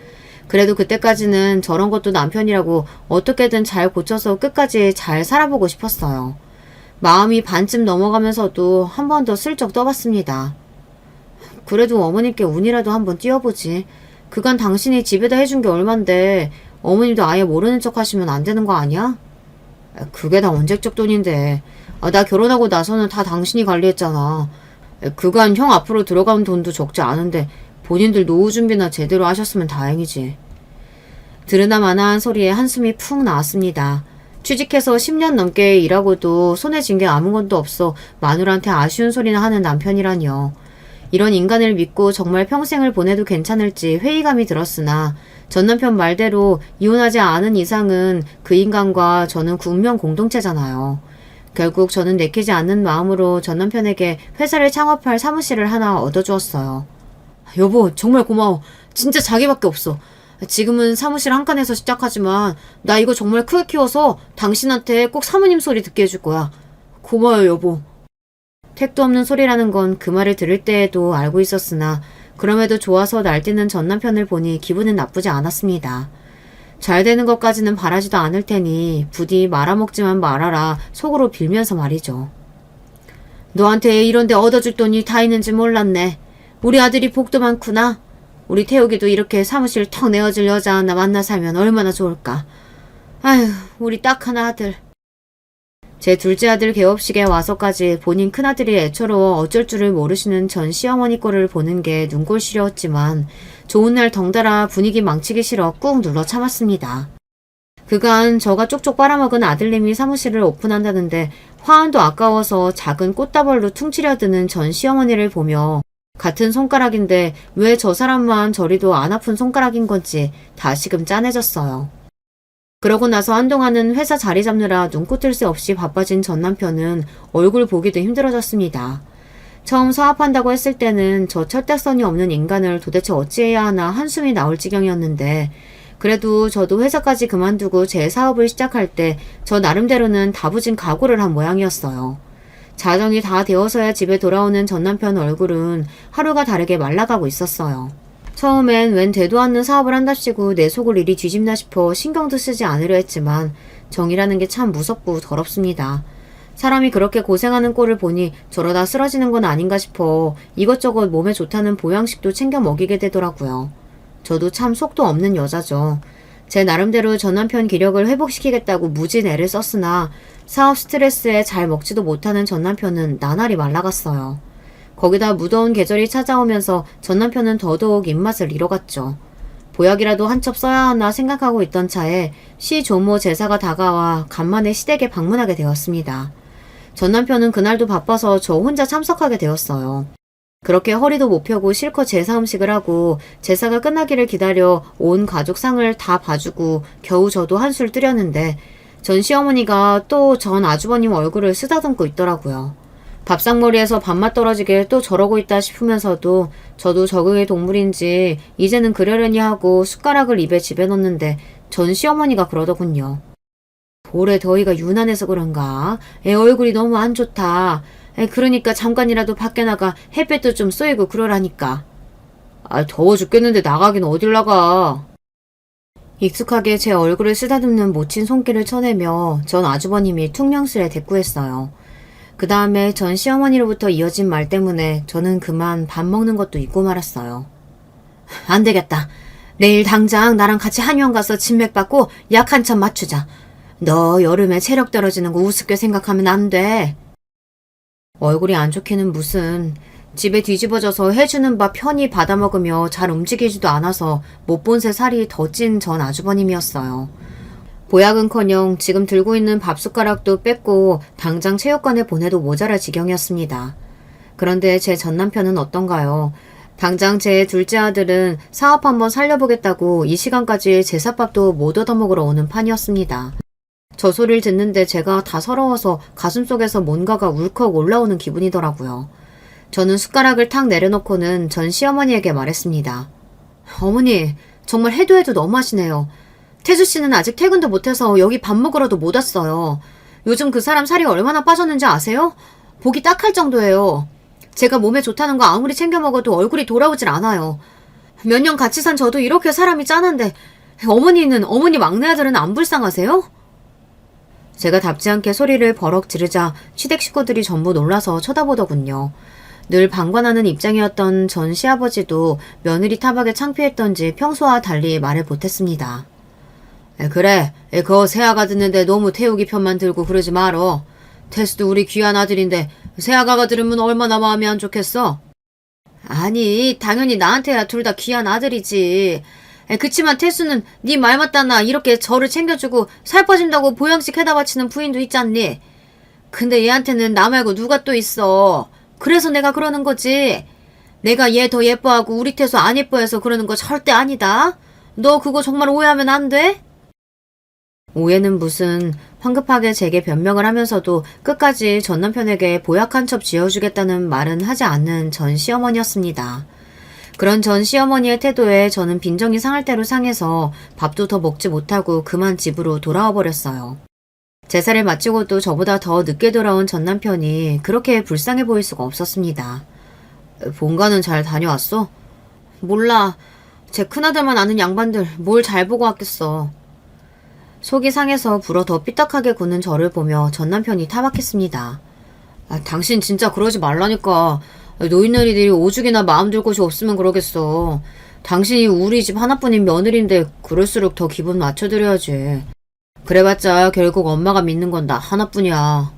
Speaker 1: 그래도 그때까지는 저런 것도 남편이라고 어떻게든 잘 고쳐서 끝까지 잘 살아보고 싶었어요. 마음이 반쯤 넘어가면서도 한 번 더 슬쩍 떠봤습니다. 그래도 어머님께 운이라도 한번 띄워보지. 그간 당신이 집에다 해준 게 얼만데 어머님도 아예 모르는 척 하시면 안 되는 거 아니야? 그게 다 언제적 돈인데. 나 결혼하고 나서는 다 당신이 관리했잖아. 그간 형 앞으로 들어간 돈도 적지 않은데 본인들 노후 준비나 제대로 하셨으면 다행이지. 들으나 마나한 소리에 한숨이 푹 나왔습니다. 취직해서 10년 넘게 일하고도 손에 쥔 게 아무것도 없어 마누라한테 아쉬운 소리나 하는 남편이라니요. 이런 인간을 믿고 정말 평생을 보내도 괜찮을지 회의감이 들었으나 전 남편 말대로 이혼하지 않은 이상은 그 인간과 저는 운명 공동체잖아요. 결국 저는 내키지 않는 마음으로 전 남편에게 회사를 창업할 사무실을 하나 얻어주었어요. 여보, 정말 고마워. 진짜 자기밖에 없어. 지금은 사무실 한 칸에서 시작하지만 나 이거 정말 크게 키워서 당신한테 꼭 사모님 소리 듣게 해줄 거야. 고마워요, 여보. 택도 없는 소리라는 건 그 말을 들을 때에도 알고 있었으나 그럼에도 좋아서 날뛰는 전 남편을 보니 기분은 나쁘지 않았습니다. 잘 되는 것까지는 바라지도 않을 테니 부디 말아먹지만 말아라 속으로 빌면서 말이죠. 너한테 이런 데 얻어줄 돈이 다 있는지 몰랐네. 우리 아들이 복도 많구나. 우리 태욱이도 이렇게 사무실 턱 내어줄 여자 하나 만나 살면 얼마나 좋을까. 아휴, 우리 딱 하나 아들. 제 둘째 아들 개업식에 와서까지 본인 큰아들이 애처로워 어쩔 줄을 모르시는 전 시어머니 꼴을 보는 게 눈꼴 시려웠지만 좋은 날 덩달아 분위기 망치기 싫어 꾹 눌러 참았습니다. 그간 저가 쪽쪽 빨아먹은 아들님이 사무실을 오픈한다는데 화환도 아까워서 작은 꽃다발로 퉁치려드는 전 시어머니를 보며 같은 손가락인데 왜 저 사람만 저리도 안 아픈 손가락인 건지 다시금 짠해졌어요. 그러고 나서 한동안은 회사 자리 잡느라 눈꽃을 새 없이 바빠진 전 남편은 얼굴 보기도 힘들어졌습니다. 처음 사업한다고 했을 때는 저 철딱선이 없는 인간을 도대체 어찌해야 하나 한숨이 나올 지경이었는데, 그래도 저도 회사까지 그만두고 제 사업을 시작할 때 저 나름대로는 다부진 각오를 한 모양이었어요. 자정이 다 되어서야 집에 돌아오는 전 남편 얼굴은 하루가 다르게 말라가고 있었어요. 처음엔 웬 되도 않는 사업을 한답시고 내 속을 이리 뒤집나 싶어 신경도 쓰지 않으려 했지만 정이라는 게 참 무섭고 더럽습니다. 사람이 그렇게 고생하는 꼴을 보니 저러다 쓰러지는 건 아닌가 싶어 이것저것 몸에 좋다는 보양식도 챙겨 먹이게 되더라고요. 저도 참 속도 없는 여자죠. 제 나름대로 전 남편 기력을 회복시키겠다고 무진 애를 썼으나 사업 스트레스에 잘 먹지도 못하는 전 남편은 나날이 말라갔어요. 거기다 무더운 계절이 찾아오면서 전 남편은 더더욱 입맛을 잃어갔죠. 보약이라도 한 첩 써야 하나 생각하고 있던 차에 시조모 제사가 다가와 간만에 시댁에 방문하게 되었습니다. 전 남편은 그날도 바빠서 저 혼자 참석하게 되었어요. 그렇게 허리도 못 펴고 실컷 제사 음식을 하고 제사가 끝나기를 기다려 온 가족 상을 다 봐주고 겨우 저도 한술 뜨렸는데 전 시어머니가 또 전 아주버님 얼굴을 쓰다듬고 있더라고요. 밥상머리에서 밥맛 떨어지게 또 저러고 있다 싶으면서도 저도 적응의 동물인지 이제는 그러려니 하고 숟가락을 입에 집어넣는데 전 시어머니가 그러더군요. 올해 더위가 유난해서 그런가? 애 얼굴이 너무 안 좋다. 그러니까 잠깐이라도 밖에 나가 햇볕도 좀 쏘이고 그러라니까. 더워 죽겠는데 나가긴 어딜 나가. 익숙하게 제 얼굴을 쓰다듬는 모친 손길을 쳐내며 전 아주버님이 퉁명스레 대꾸했어요. 그 다음에 전 시어머니로부터 이어진 말 때문에 저는 그만 밥 먹는 것도 잊고 말았어요. 안 되겠다. 내일 당장 나랑 같이 한의원 가서 진맥 받고 약 한 참 맞추자. 너 여름에 체력 떨어지는 거 우습게 생각하면 안 돼. 얼굴이 안 좋기는 무슨. 집에 뒤집어져서 해주는 밥 편히 받아먹으며 잘 움직이지도 않아서 못 본 새 살이 더 찐 전 아주버님이었어요. 보약은커녕 지금 들고 있는 밥숟가락도 뺐고 당장 체육관에 보내도 모자랄 지경이었습니다. 그런데 제 전 남편은 어떤가요? 당장 제 둘째 아들은 사업 한번 살려보겠다고 이 시간까지 제사밥도 못 얻어먹으러 오는 판이었습니다. 저 소리를 듣는데 제가 다 서러워서 가슴속에서 뭔가가 울컥 올라오는 기분이더라고요. 저는 숟가락을 탁 내려놓고는 전 시어머니에게 말했습니다. 어머니, 정말 해도 해도 너무하시네요. 태주 씨는 아직 퇴근도 못해서 여기 밥 먹으러도 못 왔어요. 요즘 그 사람 살이 얼마나 빠졌는지 아세요? 보기 딱할 정도예요. 제가 몸에 좋다는 거 아무리 챙겨 먹어도 얼굴이 돌아오질 않아요. 몇 년 같이 산 저도 이렇게 사람이 짠한데 어머니 막내 아들은 안 불쌍하세요? 제가 답지 않게 소리를 버럭 지르자 시댁 식구들이 전부 놀라서 쳐다보더군요. 늘 방관하는 입장이었던 전 시아버지도 며느리 타박에 창피했던지 평소와 달리 말을 못했습니다. 그래, 그 새아가 듣는데 너무 태우기 편만 들고 그러지 말어. 태수도 우리 귀한 아들인데 새아가가 들으면 얼마나 마음이 안 좋겠어? 아니, 당연히 나한테야 둘 다 귀한 아들이지. 그치만 태수는 네 말 맞다나 이렇게 저를 챙겨주고 살 빠진다고 보양식 해다 바치는 부인도 있잖니. 근데 얘한테는 나 말고 누가 또 있어. 그래서 내가 그러는 거지. 내가 얘 더 예뻐하고 우리 태수 안 예뻐해서 그러는 거 절대 아니다. 너 그거 정말 오해하면 안 돼? 오해는 무슨. 황급하게 제게 변명을 하면서도 끝까지 전 남편에게 보약 한 첩 쥐어주겠다는 말은 하지 않는 전 시어머니였습니다. 그런 전 시어머니의 태도에 저는 빈정이 상할 대로 상해서 밥도 더 먹지 못하고 그만 집으로 돌아와 버렸어요. 제사를 마치고도 저보다 더 늦게 돌아온 전 남편이 그렇게 불쌍해 보일 수가 없었습니다. 본가는 잘 다녀왔어? 몰라. 제 큰아들만 아는 양반들 뭘 잘 보고 왔겠어. 속이 상해서 불어 더 삐딱하게 구는 저를 보며 전 남편이 타박했습니다. 당신 진짜 그러지 말라니까. 노인네리들이 오죽이나 마음 둘 곳이 없으면 그러겠어. 당신이 우리 집 하나뿐인 며느리인데 그럴수록 더 기분 맞춰드려야지. 그래봤자 결국 엄마가 믿는 건 나 하나뿐이야.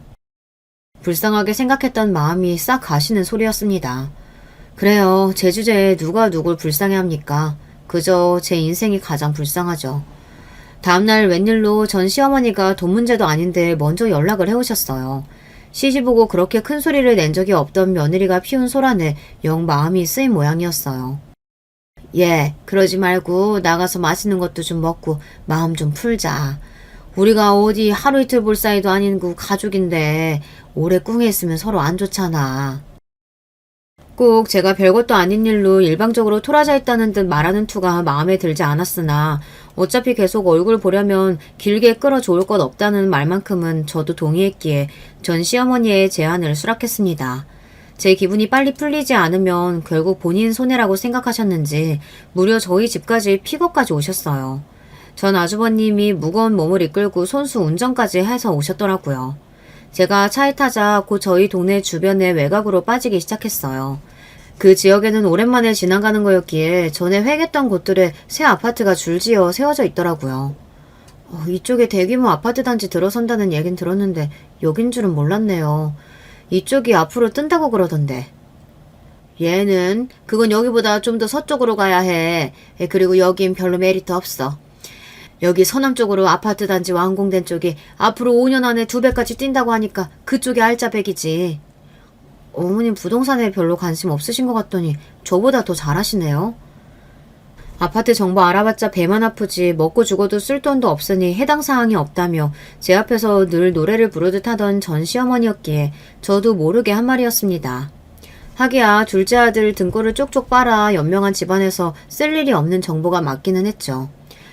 Speaker 1: 불쌍하게 생각했던 마음이 싹 가시는 소리였습니다. 그래요. 제 주제에 누가 누굴 불쌍해합니까? 그저 제 인생이 가장 불쌍하죠. 다음날 웬일로 전 시어머니가 돈 문제도 아닌데 먼저 연락을 해오셨어요. 시시보고 그렇게 큰 소리를 낸 적이 없던 며느리가 피운 소란에 영 마음이 쓰인 모양이었어요. 예, 그러지 말고 나가서 맛있는 것도 좀 먹고 마음 좀 풀자. 우리가 어디 하루 이틀 볼 사이도 아니고 가족인데 오래 꿍해 있으면 서로 안 좋잖아. 꼭 제가 별것도 아닌 일로 일방적으로 토라져 있다는 듯 말하는 투가 마음에 들지 않았으나 어차피 계속 얼굴 보려면 길게 끌어좋을 것 없다는 말만큼은 저도 동의했기에 전 시어머니의 제안을 수락했습니다. 제 기분이 빨리 풀리지 않으면 결국 본인 손해라고 생각하셨는지 무려 저희 집까지 픽업까지 오셨어요. 전 아주버님이 무거운 몸을 이끌고 손수 운전까지 해서 오셨더라고요. 제가 차에 타자 곧 저희 동네 주변의 외곽으로 빠지기 시작했어요. 그 지역에는 오랜만에 지나가는 거였기에 전에 횡했던 곳들에 새 아파트가 줄지어 세워져 있더라고요. 이쪽에 대규모 아파트 단지 들어선다는 얘긴 들었는데 여긴 줄은 몰랐네요. 이쪽이 앞으로 뜬다고 그러던데. 얘는 그건 여기보다 좀 더 서쪽으로 가야 해. 그리고 여긴 별로 메리트 없어. 여기 서남 쪽으로 아파트 단지 완공된 쪽이 앞으로 5년 안에 2배까지 뛴다고 하니까 그쪽이 알짜배기지. 어머님 부동산에 별로 관심 없으신 것 같더니 저보다 더 잘하시네요. 아파트 정보 알아봤자 배만 아프지 먹고 죽어도 쓸 돈도 없으니 해당 사항이 없다며 제 앞에서 늘 노래를 부르듯 하던 전 시어머니였기에 저도 모르게 한 말이었습니다. 하기야 둘째 아들 등골을 쪽쪽 빨아 연명한 집안에서 쓸 일이 없는 정보가 맞기는 했죠.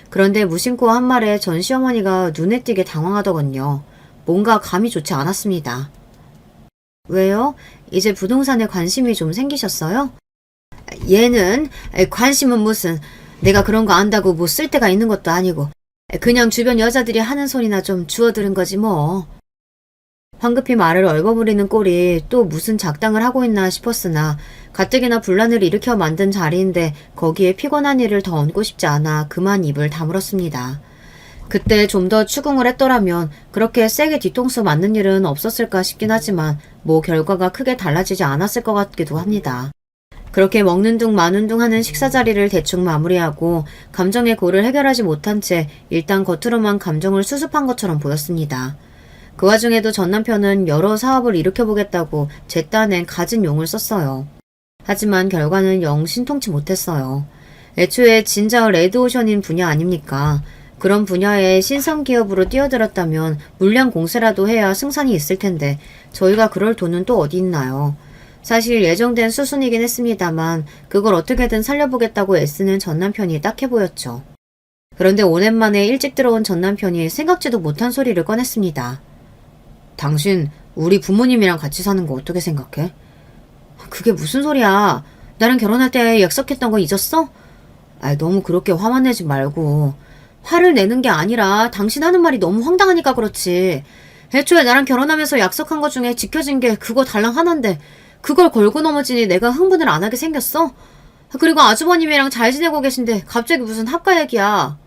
Speaker 1: 그런데 무심코 한 말에 전 시어머니가 눈에 띄게 당황하더군요. 뭔가 감이 좋지 않았습니다. 왜요? 이제 부동산에 관심이 좀 생기셨어요? 얘는 관심은 무슨 내가 그런 거 안다고 뭐 쓸 데가 있는 것도 아니고 그냥 주변 여자들이 하는 소리나 좀 주워들은 거지 뭐. 황급히 말을 얼버무리는 꼴이 또 무슨 작당을 하고 있나 싶었으나 가뜩이나 분란을 일으켜 만든 자리인데 거기에 피곤한 일을 더 얹고 싶지 않아 그만 입을 다물었습니다. 그때 좀 더 추궁을 했더라면 그렇게 세게 뒤통수 맞는 일은 없었을까 싶긴 하지만 뭐 결과가 크게 달라지지 않았을 것 같기도 합니다. 그렇게 먹는 둥 마는 둥 하는 식사 자리를 대충 마무리하고 감정의 골을 해결하지 못한 채 일단 겉으로만 감정을 수습한 것처럼 보였습니다. 그 와중에도 전 남편은 여러 사업을 일으켜보겠다고 제 딴엔 갖은 용을 썼어요. 하지만 결과는 영 신통치 못했어요. 애초에 진짜 레드오션인 분야 아닙니까? 그런 분야에 신성 기업으로 뛰어들었다면 물량 공세라도 해야 승산이 있을 텐데 저희가 그럴 돈은 또 어디 있나요? 사실 예정된 수순이긴 했습니다만 그걸 어떻게든 살려보겠다고 애쓰는 전 남편이 딱해 보였죠. 그런데 5년 만에 일찍 들어온 전 남편이 생각지도 못한 소리를 꺼냈습니다. 당신 우리 부모님이랑 같이 사는 거 어떻게 생각해? 그게 무슨 소리야? 나랑 결혼할 때 약속했던 거 잊었어? 너무 그렇게 화만 내지 말고. 화를 내는 게 아니라 당신 하는 말이 너무 황당하니까 그렇지. 애초에 나랑 결혼하면서 약속한 거 중에 지켜진 게 그거 달랑 하나인데 그걸 걸고 넘어지니 내가 흥분을 안 하게 생겼어? 그리고 아주버님이랑 잘 지내고 계신데 갑자기 무슨 합가 얘기야.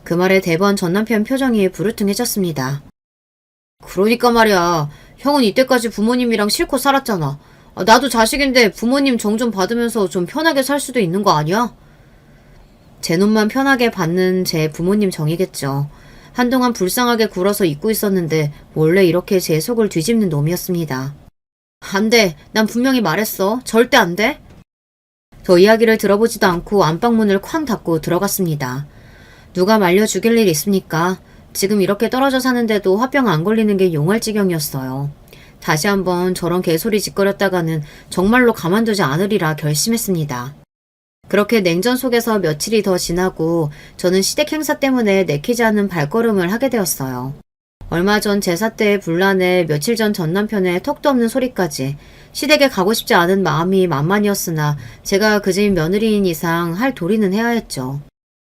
Speaker 1: 그 말에 대번 전 남편 표정이 부르퉁해졌습니다. 그러니까 말이야. 형은 이때까지 부모님이랑 실컷 살았잖아. 나도 자식인데 부모님 정 좀 받으면서 좀 편하게 살 수도 있는 거 아니야? 제 놈만 편하게 받는 제 부모님 정이겠죠. 한동안 불쌍하게 굴어서 잊고 있었는데 원래 이렇게 제 속을 뒤집는 놈이었습니다. 안 돼. 난 분명히 말했어. 절대 안 돼. 저 이야기를 들어보지도 않고 안방문을 쾅 닫고 들어갔습니다. 누가 말려 죽일 일 있습니까? 지금 이렇게 떨어져 사는데도 화병 안 걸리는 게 용할 지경이었어요. 다시 한번 저런 개소리 짓거렸다가는 정말로 가만두지 않으리라 결심했습니다. 그렇게 냉전 속에서 며칠이 더 지나고 저는 시댁 행사 때문에 내키지 않는 발걸음을 하게 되었어요. 얼마 전 제사 때의 분란에 며칠 전 전 남편의 턱도 없는 소리까지 시댁에 가고 싶지 않은 마음이 만만이었으나 제가 그 집 며느리인 이상 할 도리는 해야 했죠.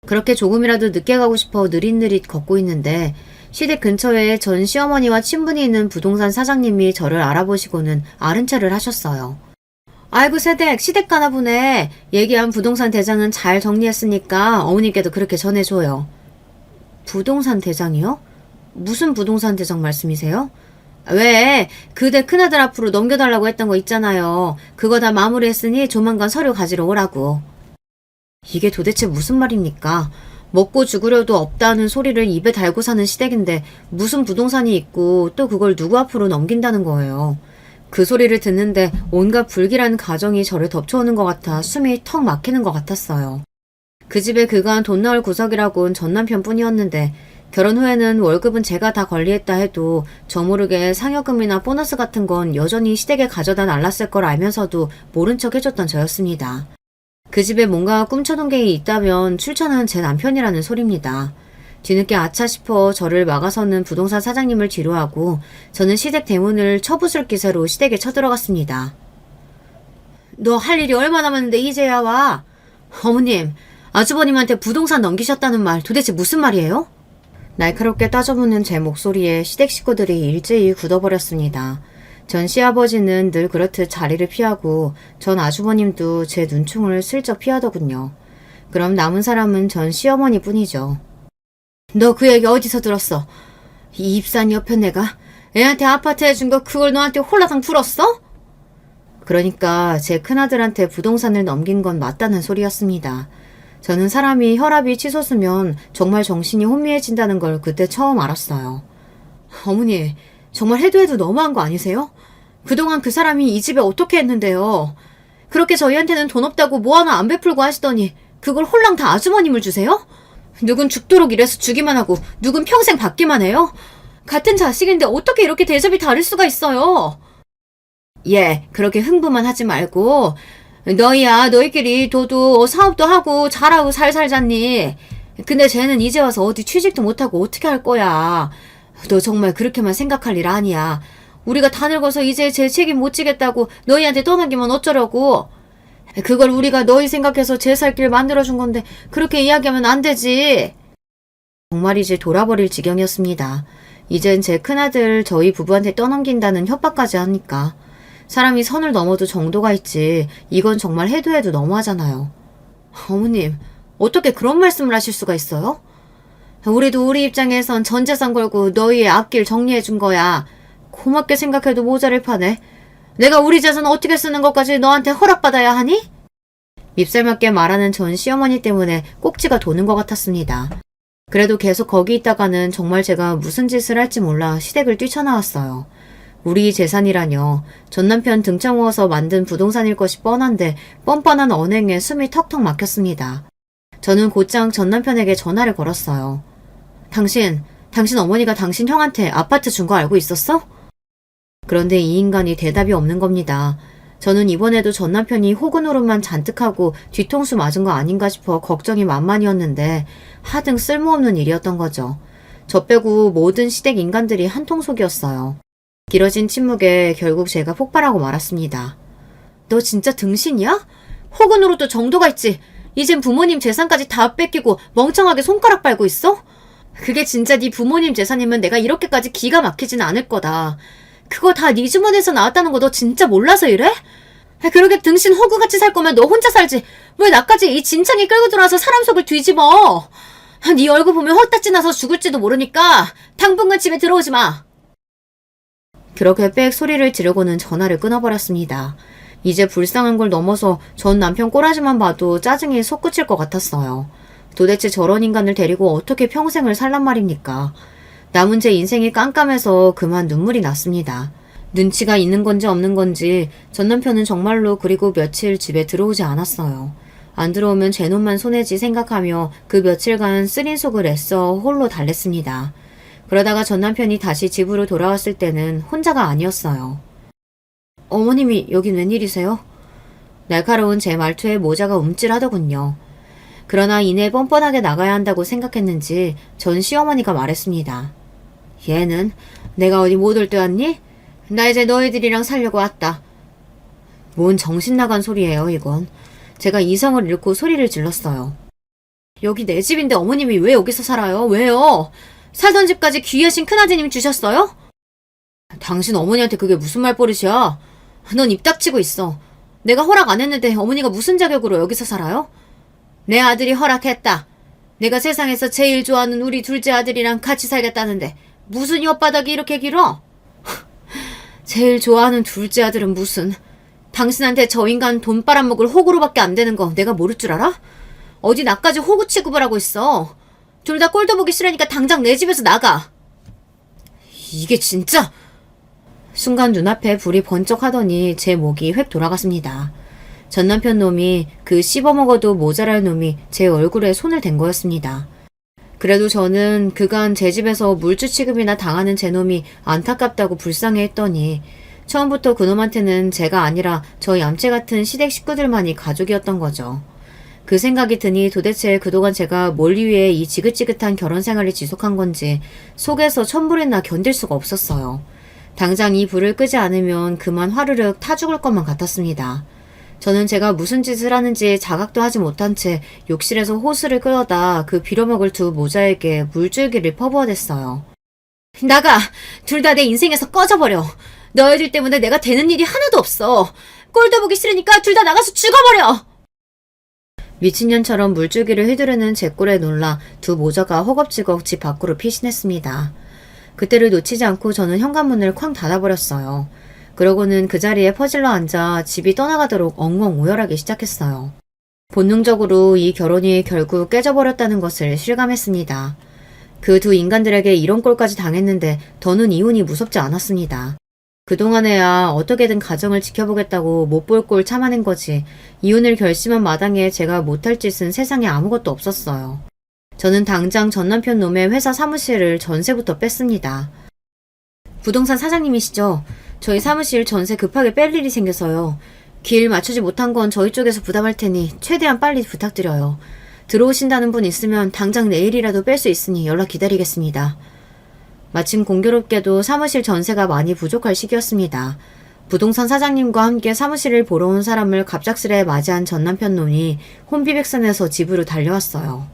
Speaker 1: 그렇게 조금이라도 늦게 가고 싶어 느릿느릿 걷고 있는데 시댁 근처에 전 시어머니와 친분이 있는 부동산 사장님이 저를 알아보시고는 아른 체를 하셨어요. 아이고 새댁 시댁 가나 보네. 얘기한 부동산 대장은 잘 정리했으니까 어머님께도 그렇게 전해줘요. 부동산 대장이요? 무슨 부동산 대장 말씀이세요? 왜? 그대 큰아들 앞으로 넘겨달라고 했던 거 있잖아요. 그거 다 마무리했으니 조만간 서류 가지러 오라고. 이게 도대체 무슨 말입니까? 먹고 죽으려도 없다는 소리를 입에 달고 사는 시댁인데 무슨 부동산이 있고 또 그걸 누구 앞으로 넘긴다는 거예요. 그 소리를 듣는데 온갖 불길한 가정이 저를 덮쳐오는 것 같아 숨이 턱 막히는 것 같았어요. 그 집에 그간 돈 나올 구석이라곤 전 남편뿐이었는데 결혼 후에는 월급은 제가 다 관리했다 해도 저 모르게 상여금이나 보너스 같은 건 여전히 시댁에 가져다 날랐을 걸 알면서도 모른 척 해줬던 저였습니다. 그 집에 뭔가 꿈쳐둔 게 있다면 출처는 제 남편이라는 소리입니다. 뒤늦게 아차 싶어 저를 막아서는 부동산 사장님을 뒤로하고 저는 시댁 대문을 쳐부술 기세로 시댁에 쳐들어갔습니다. 너 할 일이 얼마나 많은데 이제야 와? 어머님, 아주버님한테 부동산 넘기셨다는 말 도대체 무슨 말이에요? 날카롭게 따져보는 제 목소리에 시댁 식구들이 일제히 굳어버렸습니다. 전 시아버지는 늘 그렇듯 자리를 피하고 전 아주버님도 제 눈총을 슬쩍 피하더군요. 그럼 남은 사람은 전 시어머니 뿐이죠. 너 그 얘기 어디서 들었어? 이 입산 옆에 내가 애한테 아파트 해준 거 그걸 너한테 홀라당 풀었어? 그러니까 제 큰아들한테 부동산을 넘긴 건 맞다는 소리였습니다. 저는 사람이 혈압이 치솟으면 정말 정신이 혼미해진다는 걸 그때 처음 알았어요. 어머니, 정말 해도 너무한 거 아니세요? 그동안 그 사람이 이 집에 어떻게 했는데요? 그렇게 저희한테는 돈 없다고 뭐 하나 안 베풀고 하시더니 그걸 홀랑 다 아주머님을 주세요? 누군 죽도록 일해서 주기만 하고 누군 평생 받기만 해요? 같은 자식인데 어떻게 이렇게 대접이 다를 수가 있어요? 예, 그렇게 흥부만 하지 말고 너희끼리 도도 사업도 하고 잘하고 잘 살잖니. 근데 쟤는 이제 와서 어디 취직도 못하고 어떻게 할 거야. 너 정말 그렇게만 생각할 일 아니야. 우리가 다 늙어서 이제 제 책임 못 지겠다고 너희한테 떠넘기면 어쩌려고. 그걸 우리가 너희 생각해서 제 살 길 만들어준 건데 그렇게 이야기하면 안 되지. 정말 이제 돌아버릴 지경이었습니다. 이젠 제 큰아들 저희 부부한테 떠넘긴다는 협박까지 하니까. 사람이 선을 넘어도 정도가 있지 이건 정말 해도 너무하잖아요. 어머님, 어떻게 그런 말씀을 하실 수가 있어요? 우리도 우리 입장에선 전 재산 걸고 너희의 앞길 정리해준 거야. 고맙게 생각해도 모자를 파네. 내가 우리 재산 어떻게 쓰는 것까지 너한테 허락받아야 하니? 밉살맞게 말하는 전 시어머니 때문에 꼭지가 도는 것 같았습니다. 그래도 계속 거기 있다가는 정말 제가 무슨 짓을 할지 몰라 시댁을 뛰쳐나왔어요. 우리 재산이라뇨. 전 남편 등쳐모아서 만든 부동산일 것이 뻔한데 뻔뻔한 언행에 숨이 턱턱 막혔습니다. 저는 곧장 전 남편에게 전화를 걸었어요. 당신 어머니가 당신 형한테 아파트 준 거 알고 있었어? 그런데 이 인간이 대답이 없는 겁니다. 저는 이번에도 전 남편이 호구노릇만 잔뜩 하고 뒤통수 맞은 거 아닌가 싶어 걱정이 만만이었는데 하등 쓸모없는 일이었던 거죠. 저 빼고 모든 시댁 인간들이 한통속이었어요. 길어진 침묵에 결국 제가 폭발하고 말았습니다. 너 진짜 등신이야? 호구노릇도 정도가 있지. 이젠 부모님 재산까지 다 뺏기고 멍청하게 손가락 빨고 있어? 그게 진짜 네 부모님 재산이면 내가 이렇게까지 기가 막히진 않을 거다. 그거 다 네 주머니에서 나왔다는 거 너 진짜 몰라서 이래? 그러게 등신 호구같이 살 거면 너 혼자 살지. 왜 나까지 이 진창이 끌고 들어와서 사람 속을 뒤집어. 네 얼굴 보면 헛다지 나서 죽을지도 모르니까 당분간 집에 들어오지 마. 그렇게 빽 소리를 지르고는 전화를 끊어버렸습니다. 이제 불쌍한 걸 넘어서 전 남편 꼬라지만 봐도 짜증이 솟구칠 것 같았어요. 도대체 저런 인간을 데리고 어떻게 평생을 살란 말입니까? 남은 제 인생이 깜깜해서 그만 눈물이 났습니다. 눈치가 있는 건지 없는 건지 전 남편은 정말로 그리고 며칠 집에 들어오지 않았어요. 안 들어오면 제 놈만 손해지 생각하며 그 며칠간 쓰린 속을 애써 홀로 달랬습니다. 그러다가 전 남편이 다시 집으로 돌아왔을 때는 혼자가 아니었어요. 어머님이 여긴 웬일이세요? 날카로운 제 말투에 모자가 움찔하더군요. 그러나 이내 뻔뻔하게 나가야 한다고 생각했는지 전 시어머니가 말했습니다. 얘는 내가 어디 못 올 때 왔니? 나 이제 너희들이랑 살려고 왔다. 뭔 정신 나간 소리예요, 이건. 제가 이성을 잃고 소리를 질렀어요. 여기 내 집인데 어머님이 왜 여기서 살아요? 왜요? 살던 집까지 귀하신 큰아드님이 주셨어요? 당신 어머니한테 그게 무슨 말버릇이야? 넌 입 닥치고 있어. 내가 허락 안 했는데 어머니가 무슨 자격으로 여기서 살아요? 내 아들이 허락했다. 내가 세상에서 제일 좋아하는 우리 둘째 아들이랑 같이 살겠다는데 무슨 엿바닥이 이렇게 길어? 제일 좋아하는 둘째 아들은 무슨. 당신한테 저 인간 돈 빨아먹을 호구로밖에 안 되는 거 내가 모를 줄 알아? 어디 나까지 호구 취급을 하고 있어. 둘 다 꼴도 보기 싫으니까 당장 내 집에서 나가. 이게 진짜? 순간 눈앞에 불이 번쩍하더니 제 목이 획 돌아갔습니다. 전남편 놈이 그 씹어먹어도 모자랄 놈이 제 얼굴에 손을 댄 거였습니다. 그래도 저는 그간 제 집에서 물주 취급이나 당하는 제 놈이 안타깝다고 불쌍해했더니 처음부터 그놈한테는 제가 아니라 저 얌체 같은 시댁 식구들만이 가족이었던 거죠. 그 생각이 드니 도대체 그동안 제가 뭘 위해 이 지긋지긋한 결혼 생활을 지속한 건지 속에서 천불이 나 견딜 수가 없었어요. 당장 이 불을 끄지 않으면 그만 화르륵 타 죽을 것만 같았습니다. 저는 제가 무슨 짓을 하는지 자각도 하지 못한 채 욕실에서 호스를 끌어다 그 빌어먹을 두 모자에게 물줄기를 퍼부어댔어요. 나가! 둘 다 내 인생에서 꺼져버려! 너희들 때문에 내가 되는 일이 하나도 없어! 꼴도 보기 싫으니까 둘 다 나가서 죽어버려! 미친년처럼 물줄기를 휘두르는 제 꼴에 놀라 두 모자가 허겁지겁 집 밖으로 피신했습니다. 그때를 놓치지 않고 저는 현관문을 쾅 닫아버렸어요. 그러고는 그 자리에 퍼질러 앉아 집이 떠나가도록 엉엉 오열하기 시작했어요. 본능적으로 이 결혼이 결국 깨져버렸다는 것을 실감했습니다. 그 두 인간들에게 이런 꼴까지 당했는데 더는 이혼이 무섭지 않았습니다. 그동안에야 어떻게든 가정을 지켜보겠다고 못 볼 꼴 참아낸 거지 이혼을 결심한 마당에 제가 못할 짓은 세상에 아무것도 없었어요. 저는 당장 전남편 놈의 회사 사무실을 전세부터 뺐습니다. 부동산 사장님이시죠? 저희 사무실 전세 급하게 뺄 일이 생겨서요. 길 맞추지 못한 건 저희 쪽에서 부담할 테니 최대한 빨리 부탁드려요. 들어오신다는 분 있으면 당장 내일이라도 뺄 수 있으니 연락 기다리겠습니다. 마침 공교롭게도 사무실 전세가 많이 부족할 시기였습니다. 부동산 사장님과 함께 사무실을 보러 온 사람을 갑작스레 맞이한 전남편 놈이 혼비백산해서 집으로 달려왔어요.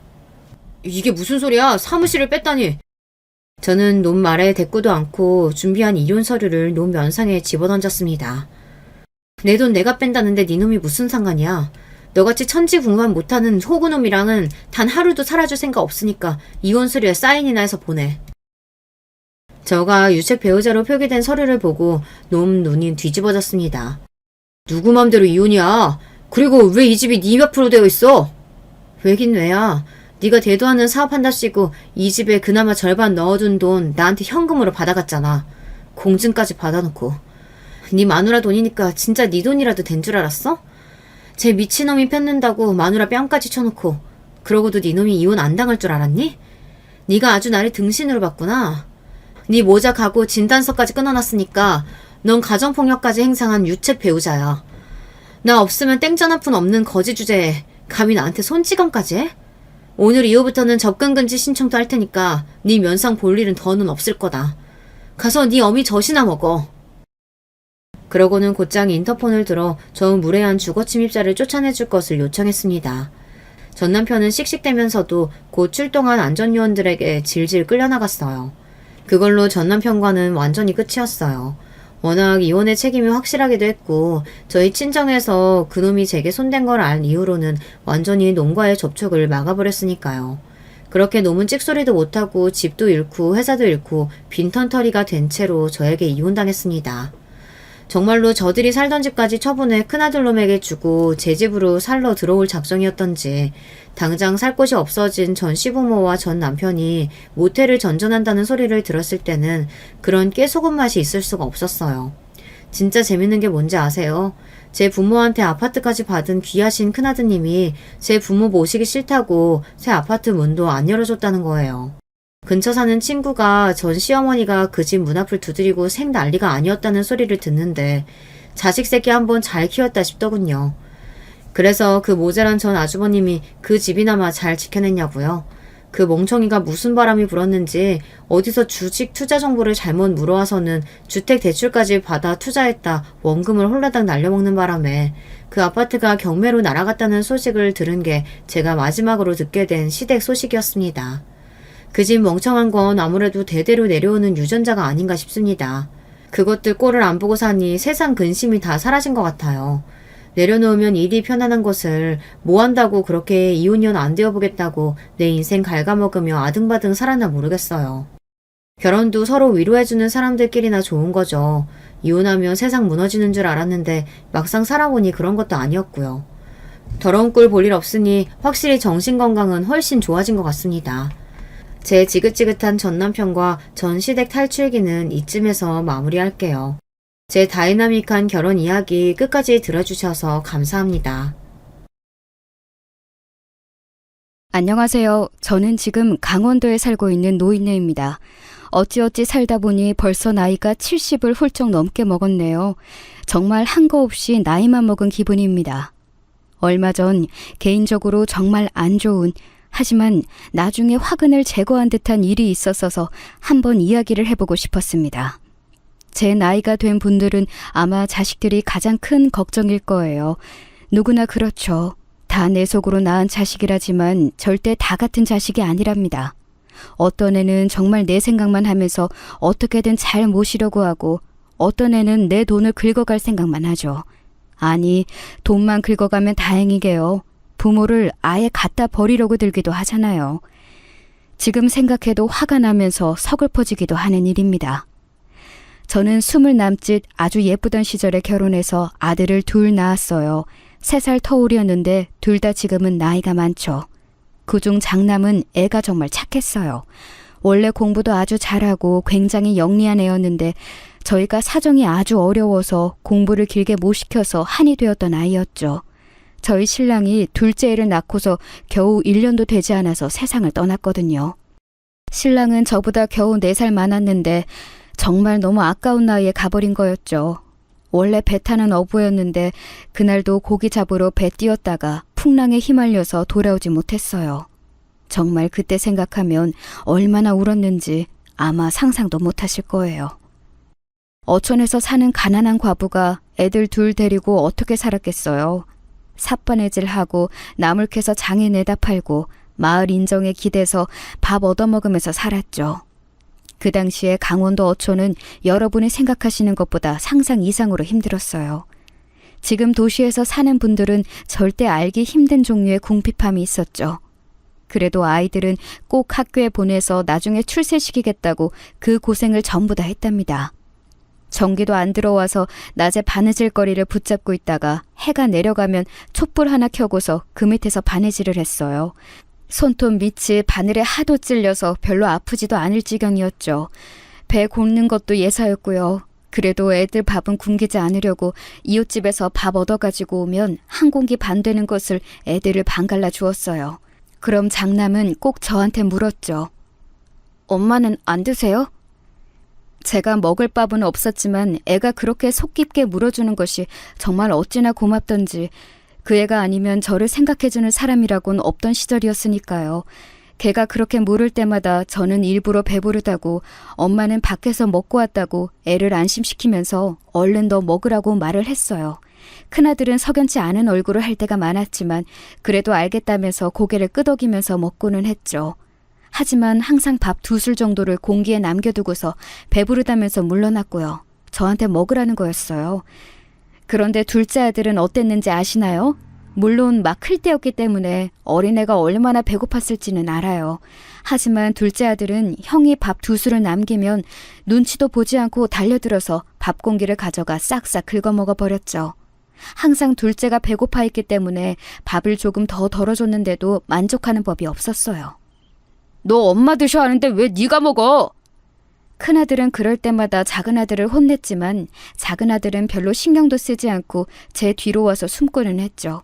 Speaker 1: 이게 무슨 소리야? 사무실을 뺐다니. 저는 놈 말에 대꾸도 않고 준비한 이혼 서류를 놈 면상에 집어던졌습니다. 내 돈 내가 뺀다는데 네 놈이 무슨 상관이야. 너같이 천지국만 못하는 호구놈이랑은 단 하루도 살아줄 생각 없으니까 이혼 서류에 사인이나 해서 보내. 저가 유책 배우자로 표기된 서류를 보고 놈 눈이 뒤집어졌습니다. 누구 맘대로 이혼이야. 그리고 왜 이 집이 네 앞으로 되어 있어? 왜긴 왜야. 네가 대도하는 사업한답시고 이 집에 그나마 절반 넣어둔 돈 나한테 현금으로 받아갔잖아. 공증까지 받아놓고. 네 마누라 돈이니까 진짜 네 돈이라도 된 줄 알았어? 쟤 미친놈이 폈는다고 마누라 뺨까지 쳐놓고 그러고도 네 놈이 이혼 안 당할 줄 알았니? 네가 아주 나를 등신으로 봤구나. 네 모자 가고 진단서까지 끊어놨으니까 넌 가정폭력까지 행상한 유책 배우자야. 나 없으면 땡전 한 푼 없는 거지 주제에 감히 나한테 손찌검까지 해? 오늘 이후부터는 접근금지 신청도 할 테니까 네 면상 볼 일은 더는 없을 거다. 가서 네 어미 젖이나 먹어. 그러고는 곧장 인터폰을 들어 저 무례한 주거침입자를 쫓아내줄 것을 요청했습니다. 전 남편은 씩씩대면서도 곧 출동한 안전요원들에게 질질 끌려나갔어요. 그걸로 전 남편과는 완전히 끝이었어요. 워낙 이혼의 책임이 확실하기도 했고 저희 친정에서 그놈이 제게 손댄 걸 알 이후로는 완전히 놈과의 접촉을 막아버렸으니까요. 그렇게 놈은 찍소리도 못하고 집도 잃고 회사도 잃고 빈털터리가 된 채로 저에게 이혼당했습니다. 정말로 저들이 살던 집까지 처분해 큰아들 놈에게 주고 제 집으로 살러 들어올 작정이었던지 당장 살 곳이 없어진 전 시부모와 전 남편이 모텔을 전전한다는 소리를 들었을 때는 그런 깨소금 맛이 있을 수가 없었어요. 진짜 재밌는 게 뭔지 아세요? 제 부모한테 아파트까지 받은 귀하신 큰아드님이 제 부모 모시기 싫다고 새 아파트 문도 안 열어줬다는 거예요. 근처 사는 친구가 전 시어머니가 그 집 문 앞을 두드리고 생 난리가 아니었다는 소리를 듣는데 자식 새끼 한번 잘 키웠다 싶더군요. 그래서 그 모자란 전 아주버님이 그 집이나마 잘 지켜냈냐고요. 그 멍청이가 무슨 바람이 불었는지 어디서 주식 투자 정보를 잘못 물어와서는 주택 대출까지 받아 투자했다 원금을 홀라당 날려먹는 바람에 그 아파트가 경매로 날아갔다는 소식을 들은 게 제가 마지막으로 듣게 된 시댁 소식이었습니다. 그 집 멍청한 건 아무래도 대대로 내려오는 유전자가 아닌가 싶습니다. 그것들 꼴을 안 보고 사니 세상 근심이 다 사라진 것 같아요. 내려놓으면 일이 편안한 것을 뭐 한다고 그렇게 이혼년 안 되어보겠다고 내 인생 갉아먹으며 아등바등 살았나 모르겠어요. 결혼도 서로 위로해주는 사람들끼리나 좋은 거죠. 이혼하면 세상 무너지는 줄 알았는데 막상 살아보니 그런 것도 아니었고요. 더러운 꼴 볼 일 없으니 확실히 정신건강은 훨씬 좋아진 것 같습니다. 제 지긋지긋한 전남편과 전 시댁 탈출기는 이쯤에서 마무리할게요. 제 다이나믹한 결혼 이야기 끝까지 들어주셔서 감사합니다.
Speaker 2: 안녕하세요. 저는 지금 강원도에 살고 있는 노인네입니다. 어찌어찌 살다 보니 벌써 나이가 70을 훌쩍 넘게 먹었네요. 정말 한 거 없이 나이만 먹은 기분입니다. 얼마 전 개인적으로 정말 안 좋은, 하지만 나중에 화근을 제거한 듯한 일이 있었어서 한번 이야기를 해보고 싶었습니다. 제 나이가 된 분들은 아마 자식들이 가장 큰 걱정일 거예요. 누구나 그렇죠. 다 내 속으로 낳은 자식이라지만 절대 다 같은 자식이 아니랍니다. 어떤 애는 정말 내 생각만 하면서 어떻게든 잘 모시려고 하고, 어떤 애는 내 돈을 긁어갈 생각만 하죠. 아니, 돈만 긁어가면 다행이게요. 부모를 아예 갖다 버리려고 들기도 하잖아요. 지금 생각해도 화가 나면서 서글퍼지기도 하는 일입니다. 저는 20 남짓 아주 예쁘던 시절에 결혼해서 아들을 둘 낳았어요. 3살 터울이었는데 둘 다 지금은 나이가 많죠. 그중 장남은 애가 정말 착했어요. 원래 공부도 아주 잘하고 굉장히 영리한 애였는데 저희가 사정이 아주 어려워서 공부를 길게 못 시켜서 한이 되었던 아이였죠. 저희 신랑이 둘째 애를 낳고서 겨우 1년도 되지 않아서 세상을 떠났거든요. 신랑은 저보다 겨우 4살 많았는데 정말 너무 아까운 나이에 가버린 거였죠. 원래 배 타는 어부였는데 그날도 고기 잡으러 배 띄었다가 풍랑에 휘말려서 돌아오지 못했어요. 정말 그때 생각하면 얼마나 울었는지 아마 상상도 못하실 거예요. 어촌에서 사는 가난한 과부가 애들 둘 데리고 어떻게 살았겠어요. 삿바네질하고 나물 캐서 장에 내다 팔고 마을 인정에 기대서 밥 얻어먹으면서 살았죠. 그 당시에 강원도 어촌은 여러분이 생각하시는 것보다 상상 이상으로 힘들었어요. 지금 도시에서 사는 분들은 절대 알기 힘든 종류의 궁핍함이 있었죠. 그래도 아이들은 꼭 학교에 보내서 나중에 출세시키겠다고 그 고생을 전부 다 했답니다. 전기도 안 들어와서 낮에 바느질거리를 붙잡고 있다가 해가 내려가면 촛불 하나 켜고서 그 밑에서 바느질을 했어요. 손톱 밑이 바늘에 하도 찔려서 별로 아프지도 않을 지경이었죠. 배 굽는 것도 예사였고요. 그래도 애들 밥은 굶기지 않으려고 이웃집에서 밥 얻어가지고 오면 한 공기 반 되는 것을 애들을 반갈라 주었어요. 그럼 장남은 꼭 저한테 물었죠. 엄마는 안 드세요? 제가 먹을 밥은 없었지만 애가 그렇게 속 깊게 물어주는 것이 정말 어찌나 고맙던지, 그 애가 아니면 저를 생각해주는 사람이라곤 없던 시절이었으니까요. 걔가 그렇게 물을 때마다 저는 일부러 배부르다고, 엄마는 밖에서 먹고 왔다고 애를 안심시키면서 얼른 더 먹으라고 말을 했어요. 큰아들은 석연치 않은 얼굴을 할 때가 많았지만 그래도 알겠다면서 고개를 끄덕이면서 먹고는 했죠. 하지만 항상 밥 2술 정도를 공기에 남겨두고서 배부르다면서 물러났고요. 저한테 먹으라는 거였어요. 그런데 둘째 아들은 어땠는지 아시나요? 물론 막 클 때였기 때문에 어린애가 얼마나 배고팠을지는 알아요. 하지만 둘째 아들은 형이 밥 2술을 남기면 눈치도 보지 않고 달려들어서 밥 공기를 가져가 싹싹 긁어먹어 버렸죠. 항상 둘째가 배고파 있기 때문에 밥을 조금 더 덜어줬는데도 만족하는 법이 없었어요. 너 엄마 드셔 하는데 왜 네가 먹어? 큰아들은 그럴 때마다 작은아들을 혼냈지만 작은아들은 별로 신경도 쓰지 않고 제 뒤로 와서 숨고는 했죠.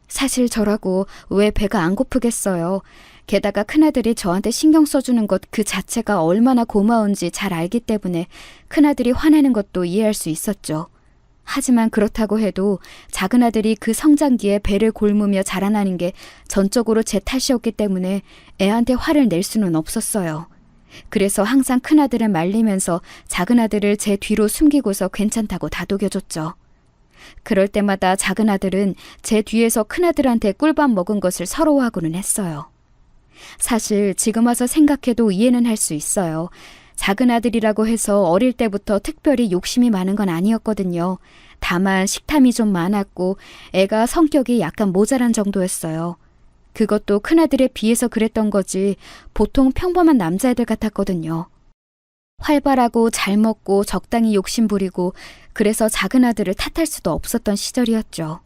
Speaker 2: 사실 저라고 왜 배가 안 고프겠어요. 게다가 큰아들이 저한테 신경 써주는 것 그 자체가 얼마나 고마운지 잘 알기 때문에 큰아들이 화내는 것도 이해할 수 있었죠. 하지만 그렇다고 해도 작은아들이 그 성장기에 배를 골무며 자라나는 게 전적으로 제 탓이었기 때문에 애한테 화를 낼 수는 없었어요. 그래서 항상 큰아들을 말리면서 작은아들을 제 뒤로 숨기고서 괜찮다고 다독여줬죠. 그럴 때마다 작은아들은 제 뒤에서 큰아들한테 꿀밥 먹은 것을 서러워하고는 했어요. 사실 지금 와서 생각해도 이해는 할 수 있어요. 작은아들이라고 해서 어릴 때부터 특별히 욕심이 많은 건 아니었거든요. 다만 식탐이 좀 많았고 애가 성격이 약간 모자란 정도였어요. 그것도 큰아들에 비해서 그랬던 거지 보통 평범한 남자애들 같았거든요. 활발하고 잘 먹고 적당히 욕심 부리고 그래서 작은아들을 탓할 수도 없었던 시절이었죠.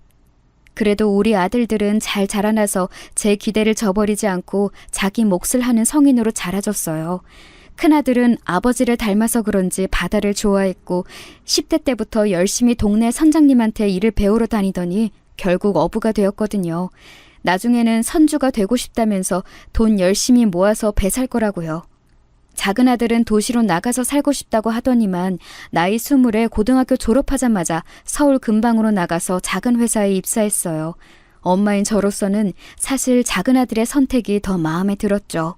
Speaker 2: 그래도 우리 아들들은 잘 자라나서 제 기대를 저버리지 않고 자기 몫을 하는 성인으로 자라줬어요. 큰아들은 아버지를 닮아서 그런지 바다를 좋아했고 10대 때부터 열심히 동네 선장님한테 일을 배우러 다니더니 결국 어부가 되었거든요. 나중에는 선주가 되고 싶다면서 돈 열심히 모아서 배 살 거라고요. 작은 아들은 도시로 나가서 살고 싶다고 하더니만 나이 20에 고등학교 졸업하자마자 서울 근방으로 나가서 작은 회사에 입사했어요. 엄마인 저로서는 사실 작은 아들의 선택이 더 마음에 들었죠.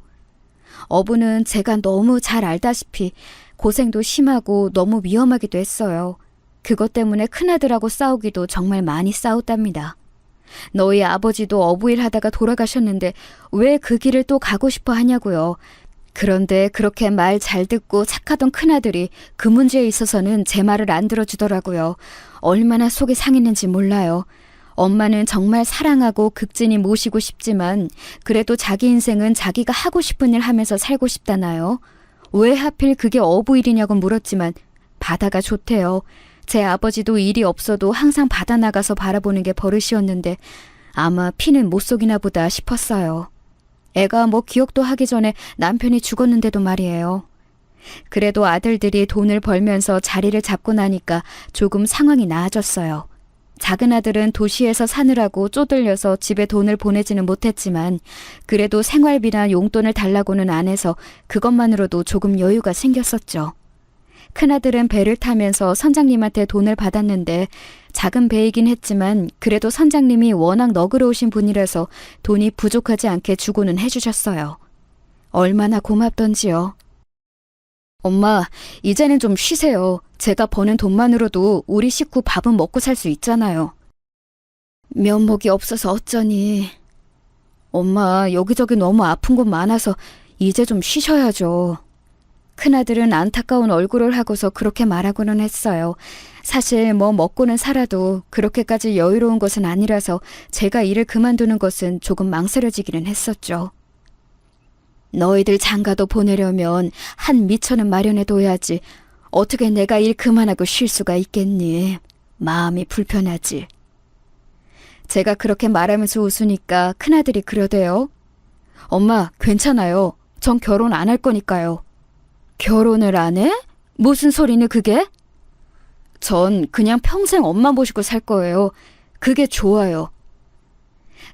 Speaker 2: 어부는 제가 너무 잘 알다시피 고생도 심하고 너무 위험하기도 했어요. 그것 때문에 큰아들하고 싸우기도 정말 많이 싸웠답니다. 너희 아버지도 어부일 하다가 돌아가셨는데 왜 그 길을 또 가고 싶어 하냐고요. 그런데 그렇게 말 잘 듣고 착하던 큰아들이 그 문제에 있어서는 제 말을 안 들어주더라고요. 얼마나 속이 상했는지 몰라요. 엄마는 정말 사랑하고 극진히 모시고 싶지만 그래도 자기 인생은 자기가 하고 싶은 일 하면서 살고 싶다나요? 왜 하필 그게 어부 일이냐고 물었지만 바다가 좋대요. 제 아버지도 일이 없어도 항상 바다 나가서 바라보는 게 버릇이었는데 아마 피는 못 속이나 보다 싶었어요. 애가 뭐 기억도 하기 전에 남편이 죽었는데도 말이에요. 그래도 아들들이 돈을 벌면서 자리를 잡고 나니까 조금 상황이 나아졌어요. 작은 아들은 도시에서 사느라고 쪼들려서 집에 돈을 보내지는 못했지만 그래도 생활비나 용돈을 달라고는 안 해서 그것만으로도 조금 여유가 생겼었죠. 큰아들은 배를 타면서 선장님한테 돈을 받았는데 작은 배이긴 했지만 그래도 선장님이 워낙 너그러우신 분이라서 돈이 부족하지 않게 주고는 해주셨어요. 얼마나 고맙던지요. 엄마, 이제는 좀 쉬세요. 제가 버는 돈만으로도 우리 식구 밥은 먹고 살 수 있잖아요. 면목이 없어서 어쩌니. 엄마, 여기저기 너무 아픈 곳 많아서 이제 좀 쉬셔야죠. 큰아들은 안타까운 얼굴을 하고서 그렇게 말하고는 했어요. 사실 뭐 먹고는 살아도 그렇게까지 여유로운 것은 아니라서 제가 일을 그만두는 것은 조금 망설여지기는 했었죠. 너희들 장가도 보내려면 한 미천은 마련해둬야지. 어떻게 내가 일 그만하고 쉴 수가 있겠니? 마음이 불편하지. 제가 그렇게 말하면서 웃으니까 큰아들이 그러대요. 엄마, 괜찮아요. 전 결혼 안 할 거니까요. 결혼을 안 해? 무슨 소리는 그게? 전 그냥 평생 엄마 모시고 살 거예요. 그게 좋아요.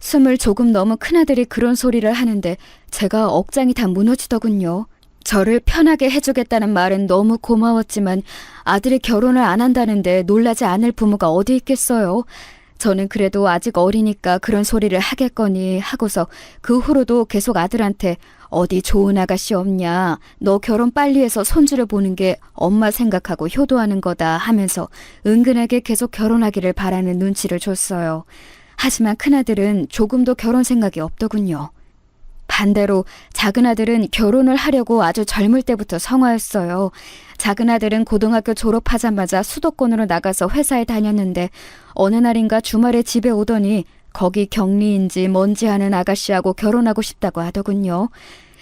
Speaker 2: 20 조금 넘은 큰아들이 그런 소리를 하는데 제가 억장이 다 무너지더군요. 저를 편하게 해주겠다는 말은 너무 고마웠지만 아들이 결혼을 안 한다는데 놀라지 않을 부모가 어디 있겠어요. 저는 그래도 아직 어리니까 그런 소리를 하겠거니 하고서 그 후로도 계속 아들한테 어디 좋은 아가씨 없냐, 너 결혼 빨리 해서 손주를 보는 게 엄마 생각하고 효도하는 거다 하면서 은근하게 계속 결혼하기를 바라는 눈치를 줬어요. 하지만 큰아들은 조금도 결혼 생각이 없더군요. 반대로 작은 아들은 결혼을 하려고 아주 젊을 때부터 성화였어요. 작은 아들은 고등학교 졸업하자마자 수도권으로 나가서 회사에 다녔는데 어느 날인가 주말에 집에 오더니 거기 격리인지 뭔지 하는 아가씨하고 결혼하고 싶다고 하더군요.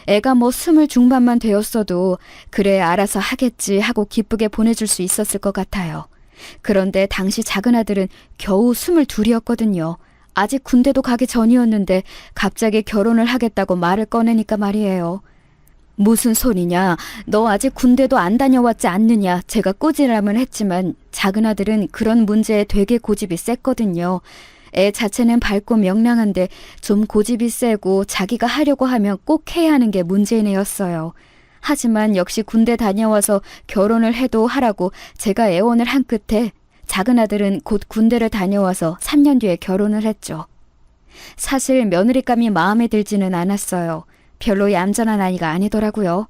Speaker 2: 애가 뭐 20 중반만 되었어도 그래 알아서 하겠지 하고 기쁘게 보내줄 수 있었을 것 같아요. 그런데 당시 작은 아들은 겨우 22이었거든요. 아직 군대도 가기 전이었는데 갑자기 결혼을 하겠다고 말을 꺼내니까 말이에요. 무슨 소리냐? 너 아직 군대도 안 다녀왔지 않느냐? 제가 꾸지람을 했지만 작은 아들은 그런 문제에 되게 고집이 셌거든요. 애 자체는 밝고 명랑한데 좀 고집이 세고 자기가 하려고 하면 꼭 해야 하는 게 문제인 애였어요. 하지만 역시 군대 다녀와서 결혼을 해도 하라고 제가 애원을 한 끝에 작은 아들은 곧 군대를 다녀와서 3년 뒤에 결혼을 했죠. 사실 며느리감이 마음에 들지는 않았어요. 별로 얌전한 아이가 아니더라고요.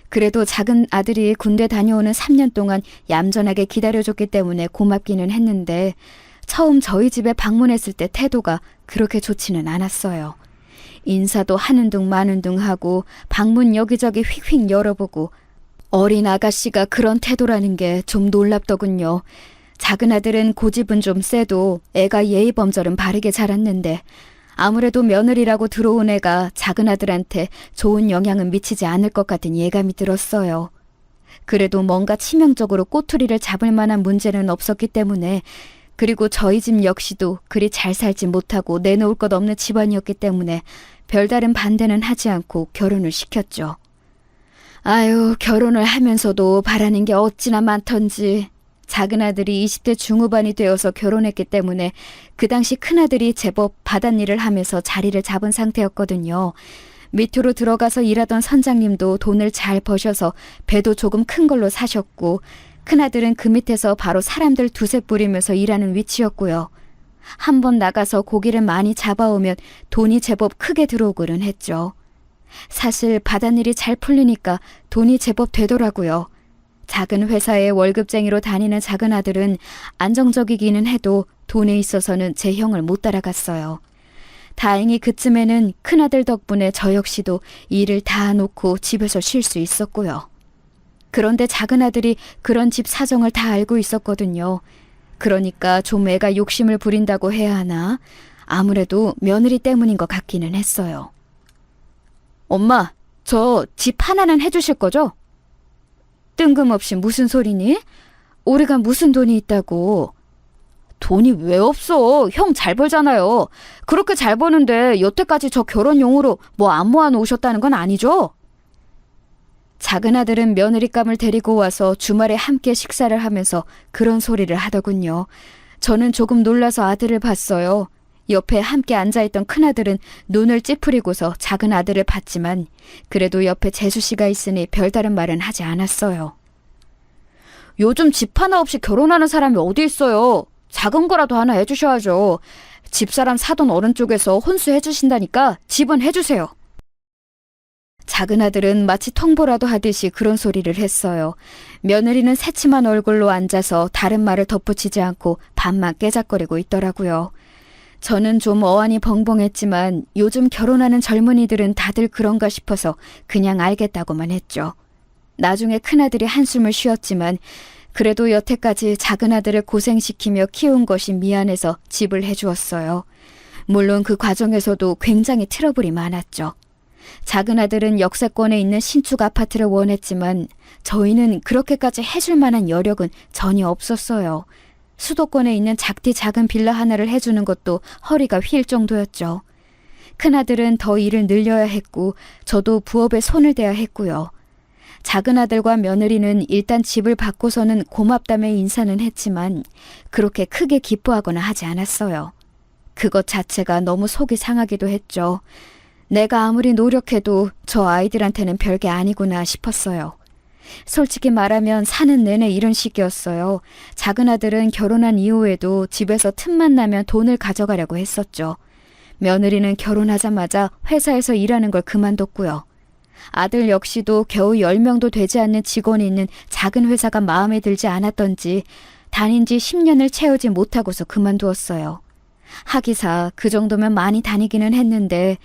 Speaker 2: 그래도 작은 아들이 군대 다녀오는 3년 동안 얌전하게 기다려줬기 때문에 고맙기는 했는데 처음 저희 집에 방문했을 때 태도가 그렇게 좋지는 않았어요. 인사도 하는 둥 마는 둥 하고 방문 여기저기 휙휙 열어보고 어린 아가씨가 그런 태도라는 게 좀 놀랍더군요. 작은 아들은 고집은 좀 세도 애가 예의범절은 바르게 자랐는데 아무래도 며느리라고 들어온 애가 작은 아들한테 좋은 영향은 미치지 않을 것 같은 예감이 들었어요. 그래도 뭔가 치명적으로 꼬투리를 잡을 만한 문제는 없었기 때문에 그리고 저희 집 역시도 그리 잘 살지 못하고 내놓을 것 없는 집안이었기 때문에 별다른 반대는 하지 않고 결혼을 시켰죠. 아유, 결혼을 하면서도 바라는 게 어찌나 많던지. 작은 아들이 20대 중후반이 되어서 결혼했기 때문에 그 당시 큰아들이 제법 바닷일을 하면서 자리를 잡은 상태였거든요. 밑으로 들어가서 일하던 선장님도 돈을 잘 버셔서 배도 조금 큰 걸로 사셨고, 큰아들은 그 밑에서 바로 사람들 두세 뿌리면서 일하는 위치였고요. 한번 나가서 고기를 많이 잡아오면 돈이 제법 크게 들어오고는 했죠. 사실 바닷일이 잘 풀리니까 돈이 제법 되더라고요. 작은 회사에 월급쟁이로 다니는 작은 아들은 안정적이기는 해도 돈에 있어서는 제 형을 못 따라갔어요. 다행히 그쯤에는 큰아들 덕분에 저 역시도 일을 다 놓고 집에서 쉴 수 있었고요. 그런데 작은 아들이 그런 집 사정을 다 알고 있었거든요. 그러니까 좀 애가 욕심을 부린다고 해야 하나? 아무래도 며느리 때문인 것 같기는 했어요. 엄마, 저 집 하나는 해주실 거죠? 뜬금없이 무슨 소리니? 우리가 무슨 돈이 있다고. 돈이 왜 없어? 형 잘 벌잖아요. 그렇게 잘 버는데 여태까지 저 결혼용으로 뭐 안 모아놓으셨다는 건 아니죠? 작은 아들은 며느리감을 데리고 와서 주말에 함께 식사를 하면서 그런 소리를 하더군요. 저는 조금 놀라서 아들을 봤어요. 옆에 함께 앉아있던 큰아들은 눈을 찌푸리고서 작은 아들을 봤지만 그래도 옆에 재수씨가 있으니 별다른 말은 하지 않았어요. 요즘 집 하나 없이 결혼하는 사람이 어디 있어요. 작은 거라도 하나 해주셔야죠. 집사람 사돈 어른 쪽에서 혼수해 주신다니까 집은 해주세요. 작은 아들은 마치 통보라도 하듯이 그런 소리를 했어요. 며느리는 새침한 얼굴로 앉아서 다른 말을 덧붙이지 않고 밥만 깨작거리고 있더라고요. 저는 좀 어안이 벙벙했지만 요즘 결혼하는 젊은이들은 다들 그런가 싶어서 그냥 알겠다고만 했죠. 나중에 큰아들이 한숨을 쉬었지만 그래도 여태까지 작은 아들을 고생시키며 키운 것이 미안해서 집을 해주었어요. 물론 그 과정에서도 굉장히 트러블이 많았죠. 작은 아들은 역세권에 있는 신축 아파트를 원했지만 저희는 그렇게까지 해줄 만한 여력은 전혀 없었어요. 수도권에 있는 작디 작은 빌라 하나를 해주는 것도 허리가 휠 정도였죠. 큰아들은 더 일을 늘려야 했고 저도 부업에 손을 대야 했고요. 작은 아들과 며느리는 일단 집을 받고서는 고맙다며 인사는 했지만 그렇게 크게 기뻐하거나 하지 않았어요. 그것 자체가 너무 속이 상하기도 했죠. 내가 아무리 노력해도 저 아이들한테는 별게 아니구나 싶었어요. 솔직히 말하면 사는 내내 이런 식이었어요. 작은 아들은 결혼한 이후에도 집에서 틈만 나면 돈을 가져가려고 했었죠. 며느리는 결혼하자마자 회사에서 일하는 걸 그만뒀고요. 아들 역시도 겨우 10명도 되지 않는 직원이 있는 작은 회사가 마음에 들지 않았던지 다닌 지 10년을 채우지 못하고서 그만두었어요. 하기사 그 정도면 많이 다니기는 했는데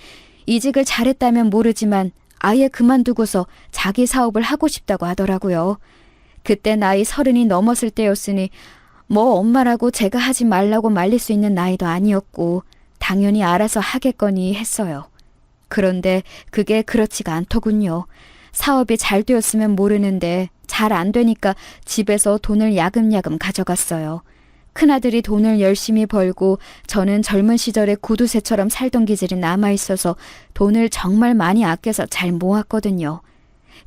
Speaker 2: 이직을 잘했다면 모르지만 아예 그만두고서 자기 사업을 하고 싶다고 하더라고요. 그때 나이 30이 넘었을 때였으니 뭐 엄마라고 제가 하지 말라고 말릴 수 있는 나이도 아니었고 당연히 알아서 하겠거니 했어요. 그런데 그게 그렇지가 않더군요. 사업이 잘 되었으면 모르는데 잘 안 되니까 집에서 돈을 야금야금 가져갔어요. 큰아들이 돈을 열심히 벌고 저는 젊은 시절에 구두쇠처럼 살던 기질이 남아있어서 돈을 정말 많이 아껴서 잘 모았거든요.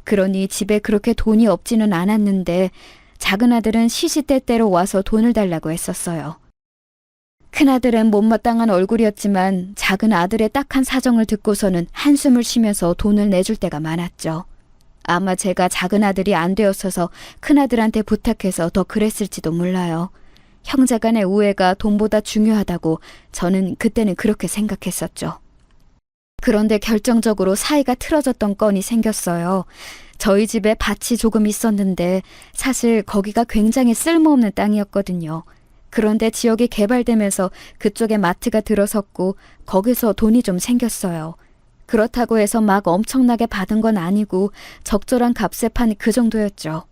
Speaker 2: 그러니 집에 그렇게 돈이 없지는 않았는데 작은 아들은 시시때때로 와서 돈을 달라고 했었어요. 큰아들은 못마땅한 얼굴이었지만 작은 아들의 딱한 사정을 듣고서는 한숨을 쉬면서 돈을 내줄 때가 많았죠. 아마 제가 작은 아들이 안 되었어서 큰아들한테 부탁해서 더 그랬을지도 몰라요. 형제간의 우애가 돈보다 중요하다고 저는 그때는 그렇게 생각했었죠. 그런데 결정적으로 사이가 틀어졌던 건이 생겼어요. 저희 집에 밭이 조금 있었는데 사실 거기가 굉장히 쓸모없는 땅이었거든요. 그런데 지역이 개발되면서 그쪽에 마트가 들어섰고 거기서 돈이 좀 생겼어요. 그렇다고 해서 막 엄청나게 받은 건 아니고 적절한 값에 판 그 정도였죠.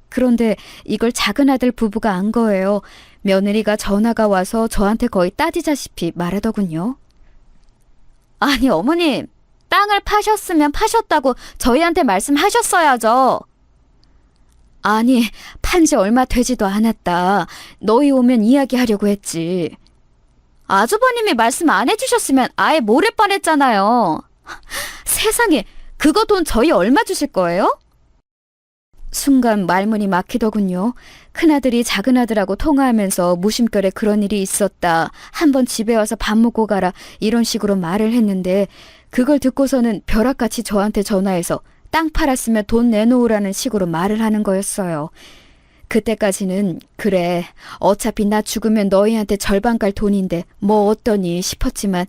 Speaker 2: 그런데 이걸 작은 아들 부부가 안 거예요. 며느리가 전화가 와서 저한테 거의 따지자시피 말하더군요. 아니 어머님, 땅을 파셨으면 파셨다고 저희한테 말씀하셨어야죠. 아니, 판지 얼마 되지도 않았다. 너희 오면 이야기하려고 했지. 아주버님이 말씀 안 해주셨으면 아예 모를 뻔했잖아요. 세상에, 그거 돈 저희 얼마 주실 거예요? 순간 말문이 막히더군요. 큰아들이 작은아들하고 통화하면서 무심결에 그런 일이 있었다. 한번 집에 와서 밥 먹고 가라. 이런 식으로 말을 했는데 그걸 듣고서는 벼락같이 저한테 전화해서 땅 팔았으면 돈 내놓으라는 식으로 말을 하는 거였어요. 그때까지는 그래, 어차피 나 죽으면 너희한테 절반 갈 돈인데 뭐 어떠니 싶었지만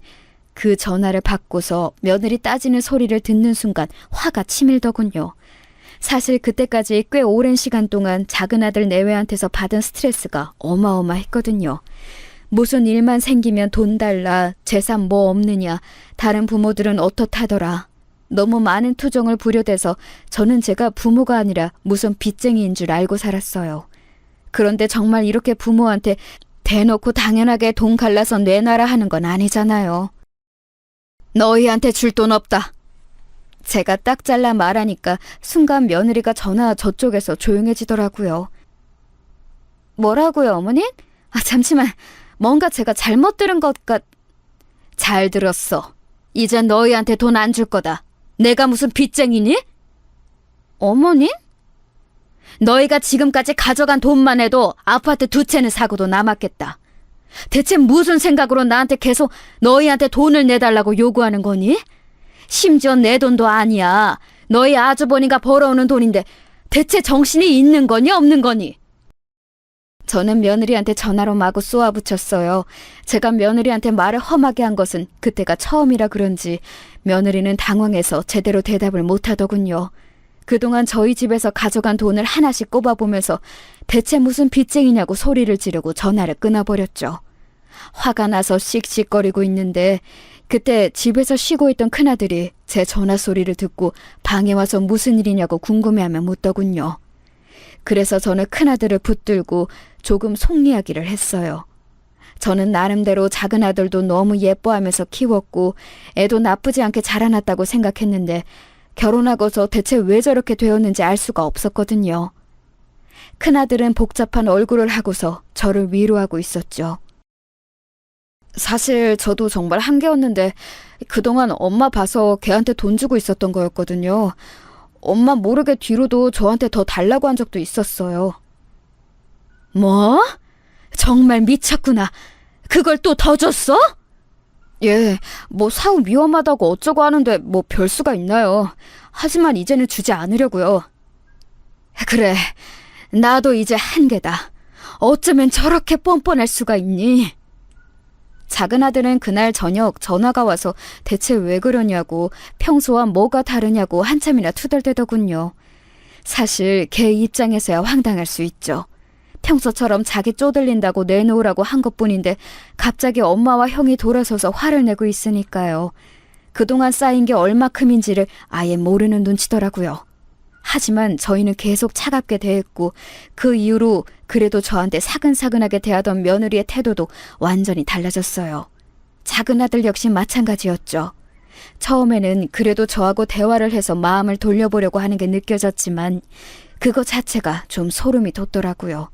Speaker 2: 그 전화를 받고서 며느리 따지는 소리를 듣는 순간 화가 치밀더군요. 사실 그때까지 꽤 오랜 시간 동안 작은아들 내외한테서 받은 스트레스가 어마어마했거든요. 무슨 일만 생기면 돈 달라, 재산 뭐 없느냐, 다른 부모들은 어떻다더라. 너무 많은 투정을 부려대서 저는 제가 부모가 아니라 무슨 빚쟁이인 줄 알고 살았어요. 그런데 정말 이렇게 부모한테 대놓고 당연하게 돈 갈라서 내놔라 하는 건 아니잖아요. 너희한테 줄 돈 없다. 제가 딱 잘라 말하니까 순간 며느리가 전화 저쪽에서 조용해지더라고요. 뭐라고요, 어머니? 잠시만. 뭔가 제가 잘못 들은 것 잘 들었어. 이젠 너희한테 돈 안 줄 거다. 내가 무슨 빚쟁이니? 어머니? 너희가 지금까지 가져간 돈만 해도 아파트 2채는 사고도 남았겠다. 대체 무슨 생각으로 나한테 계속 너희한테 돈을 내달라고 요구하는 거니? 심지어 내 돈도 아니야. 너희 아주버니가 벌어오는 돈인데 대체 정신이 있는 거니 없는 거니? 저는 며느리한테 전화로 마구 쏘아붙였어요. 제가 며느리한테 말을 험하게 한 것은 그때가 처음이라 그런지 며느리는 당황해서 제대로 대답을 못하더군요. 그동안 저희 집에서 가져간 돈을 하나씩 꼽아보면서 대체 무슨 빚쟁이냐고 소리를 지르고 전화를 끊어버렸죠. 화가 나서 씩씩거리고 있는데 그때 집에서 쉬고 있던 큰아들이 제 전화 소리를 듣고 방에 와서 무슨 일이냐고 궁금해하며 묻더군요. 그래서 저는 큰아들을 붙들고 조금 속 이야기를 했어요. 저는 나름대로 작은아들도 너무 예뻐하면서 키웠고 애도 나쁘지 않게 자라났다고 생각했는데 결혼하고서 대체 왜 저렇게 되었는지 알 수가 없었거든요. 큰아들은 복잡한 얼굴을 하고서 저를 위로하고 있었죠. 사실 저도 정말 한계였는데 그동안 엄마 봐서 걔한테 돈 주고 있었던 거였거든요. 엄마 모르게 뒤로도 저한테 더 달라고 한 적도 있었어요. 뭐? 정말 미쳤구나. 그걸 또 더 줬어? 예, 뭐 사후 위험하다고 어쩌고 하는데 뭐 별수가 있나요. 하지만 이제는 주지 않으려고요. 그래, 나도 이제 한계다. 어쩌면 저렇게 뻔뻔할 수가 있니? 작은아들은 그날 저녁 전화가 와서 대체 왜 그러냐고 평소와 뭐가 다르냐고 한참이나 투덜대더군요. 사실 걔 입장에서야 황당할 수 있죠. 평소처럼 자기 쪼들린다고 내놓으라고 한 것뿐인데 갑자기 엄마와 형이 돌아서서 화를 내고 있으니까요. 그동안 쌓인 게 얼마큼인지를 아예 모르는 눈치더라고요. 하지만 저희는 계속 차갑게 대했고 그 이후로 그래도 저한테 사근사근하게 대하던 며느리의 태도도 완전히 달라졌어요. 작은아들 역시 마찬가지였죠. 처음에는 그래도 저하고 대화를 해서 마음을 돌려보려고 하는 게 느껴졌지만 그거 자체가 좀 소름이 돋더라고요.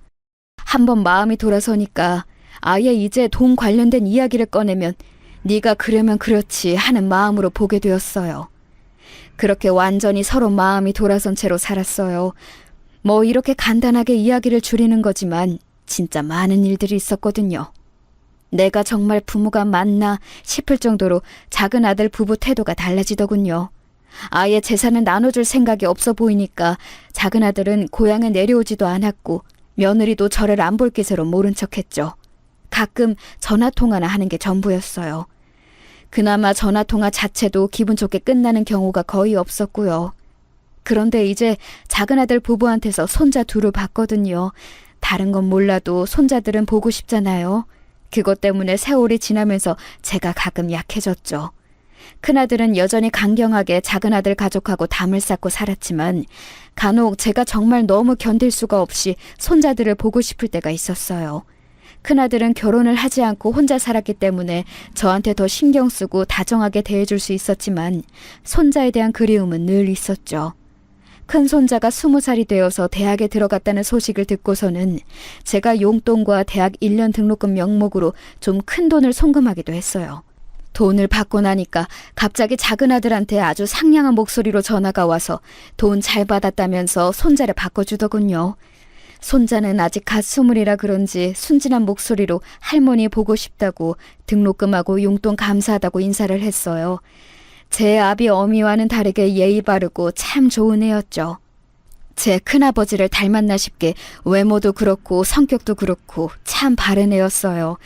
Speaker 2: 한번 마음이 돌아서니까 아예 이제 돈 관련된 이야기를 꺼내면 네가 그러면 그렇지 하는 마음으로 보게 되었어요. 그렇게 완전히 서로 마음이 돌아선 채로 살았어요. 뭐 이렇게 간단하게 이야기를 줄이는 거지만 진짜 많은 일들이 있었거든요. 내가 정말 부모가 맞나 싶을 정도로 작은 아들 부부 태도가 달라지더군요. 아예 재산을 나눠줄 생각이 없어 보이니까 작은 아들은 고향에 내려오지도 않았고 며느리도 저를 안 볼 기세로 모른 척했죠. 가끔 전화통화나 하는 게 전부였어요. 그나마 전화통화 자체도 기분 좋게 끝나는 경우가 거의 없었고요. 그런데 이제 작은아들 부부한테서 손자 둘을 봤거든요. 다른 건 몰라도 손자들은 보고 싶잖아요. 그것 때문에 세월이 지나면서 제가 가끔 약해졌죠. 큰아들은 여전히 강경하게 작은아들 가족하고 담을 쌓고 살았지만 간혹 제가 정말 너무 견딜 수가 없이 손자들을 보고 싶을 때가 있었어요. 큰아들은 결혼을 하지 않고 혼자 살았기 때문에 저한테 더 신경 쓰고 다정하게 대해줄 수 있었지만 손자에 대한 그리움은 늘 있었죠. 큰 손자가 20살이 되어서 대학에 들어갔다는 소식을 듣고서는 제가 용돈과 대학 1년 등록금 명목으로 좀 큰 돈을 송금하기도 했어요. 돈을 받고 나니까 갑자기 작은 아들한테 아주 상냥한 목소리로 전화가 와서 돈 잘 받았다면서 손자를 바꿔주더군요. 손자는 아직 갓 20이라 그런지 순진한 목소리로 할머니 보고 싶다고 등록금하고 용돈 감사하다고 인사를 했어요. 제 아비 어미와는 다르게 예의 바르고 참 좋은 애였죠. 제 큰아버지를 닮았나 싶게 외모도 그렇고 성격도 그렇고 참 바른 애였어요.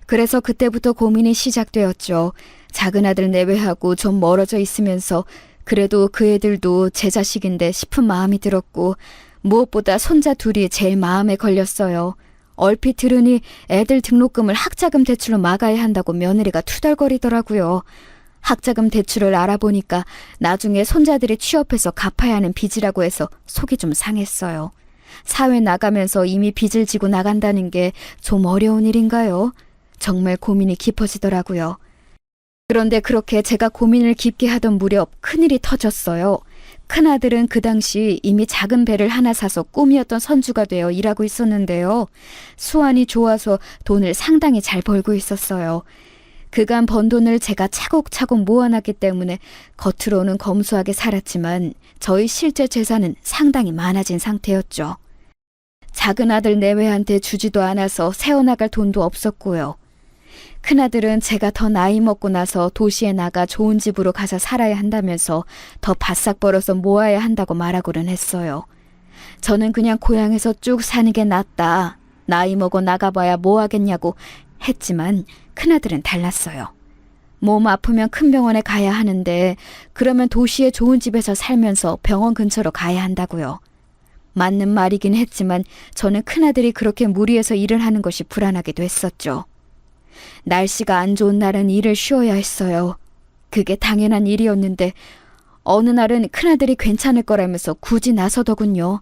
Speaker 2: 그래서 그때부터 고민이 시작되었죠. 작은 아들 내외하고 좀 멀어져 있으면서 그래도 그 애들도 제 자식인데 싶은 마음이 들었고 무엇보다 손자 둘이 제일 마음에 걸렸어요. 얼핏 들으니 애들 등록금을 학자금 대출로 막아야 한다고 며느리가 투덜거리더라고요. 학자금 대출을 알아보니까 나중에 손자들이 취업해서 갚아야 하는 빚이라고 해서 속이 좀 상했어요. 사회 나가면서 이미 빚을 지고 나간다는 게 좀 어려운 일인가요? 정말 고민이 깊어지더라고요. 그런데 그렇게 제가 고민을 깊게 하던 무렵 큰일이 터졌어요. 큰아들은 그 당시 이미 작은 배를 하나 사서 꿈이었던 선주가 되어 일하고 있었는데요. 수완이 좋아서 돈을 상당히 잘 벌고 있었어요. 그간 번 돈을 제가 차곡차곡 모아놨기 때문에 겉으로는 검소하게 살았지만 저희 실제 재산은 상당히 많아진 상태였죠. 작은 아들 내외한테 주지도 않아서 세워나갈 돈도 없었고요. 큰아들은 제가 더 나이 먹고 나서 도시에 나가 좋은 집으로 가서 살아야 한다면서 더 바싹 벌어서 모아야 한다고 말하고는 했어요. 저는 그냥 고향에서 쭉 사는 게 낫다. 나이 먹어 나가봐야 뭐 하겠냐고 했지만 큰아들은 달랐어요. 몸 아프면 큰 병원에 가야 하는데 그러면 도시의 좋은 집에서 살면서 병원 근처로 가야 한다고요. 맞는 말이긴 했지만 저는 큰아들이 그렇게 무리해서 일을 하는 것이 불안하기도 했었죠. 날씨가 안 좋은 날은 일을 쉬어야 했어요. 그게 당연한 일이었는데 어느 날은 큰아들이 괜찮을 거라면서 굳이 나서더군요.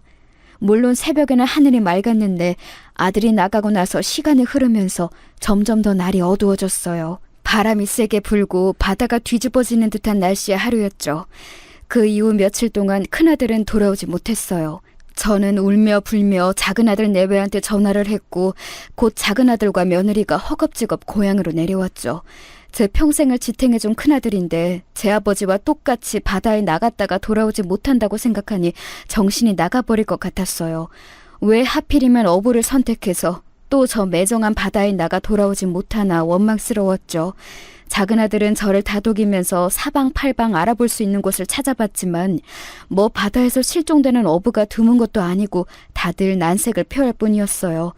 Speaker 2: 물론 새벽에는 하늘이 맑았는데 아들이 나가고 나서 시간이 흐르면서 점점 더 날이 어두워졌어요. 바람이 세게 불고 바다가 뒤집어지는 듯한 날씨의 하루였죠. 그 이후 며칠 동안 큰아들은 돌아오지 못했어요. 저는 울며 불며 작은아들 내외한테 전화를 했고 곧 작은아들과 며느리가 허겁지겁 고향으로 내려왔죠. 제 평생을 지탱해준 큰아들인데 제 아버지와 똑같이 바다에 나갔다가 돌아오지 못한다고 생각하니 정신이 나가버릴 것 같았어요. 왜 하필이면 어부를 선택해서 또 저 매정한 바다에 나가 돌아오지 못하나 원망스러웠죠. 작은아들은 저를 다독이면서 사방팔방 알아볼 수 있는 곳을 찾아봤지만 뭐 바다에서 실종되는 어부가 드문 것도 아니고 다들 난색을 표할 뿐이었어요.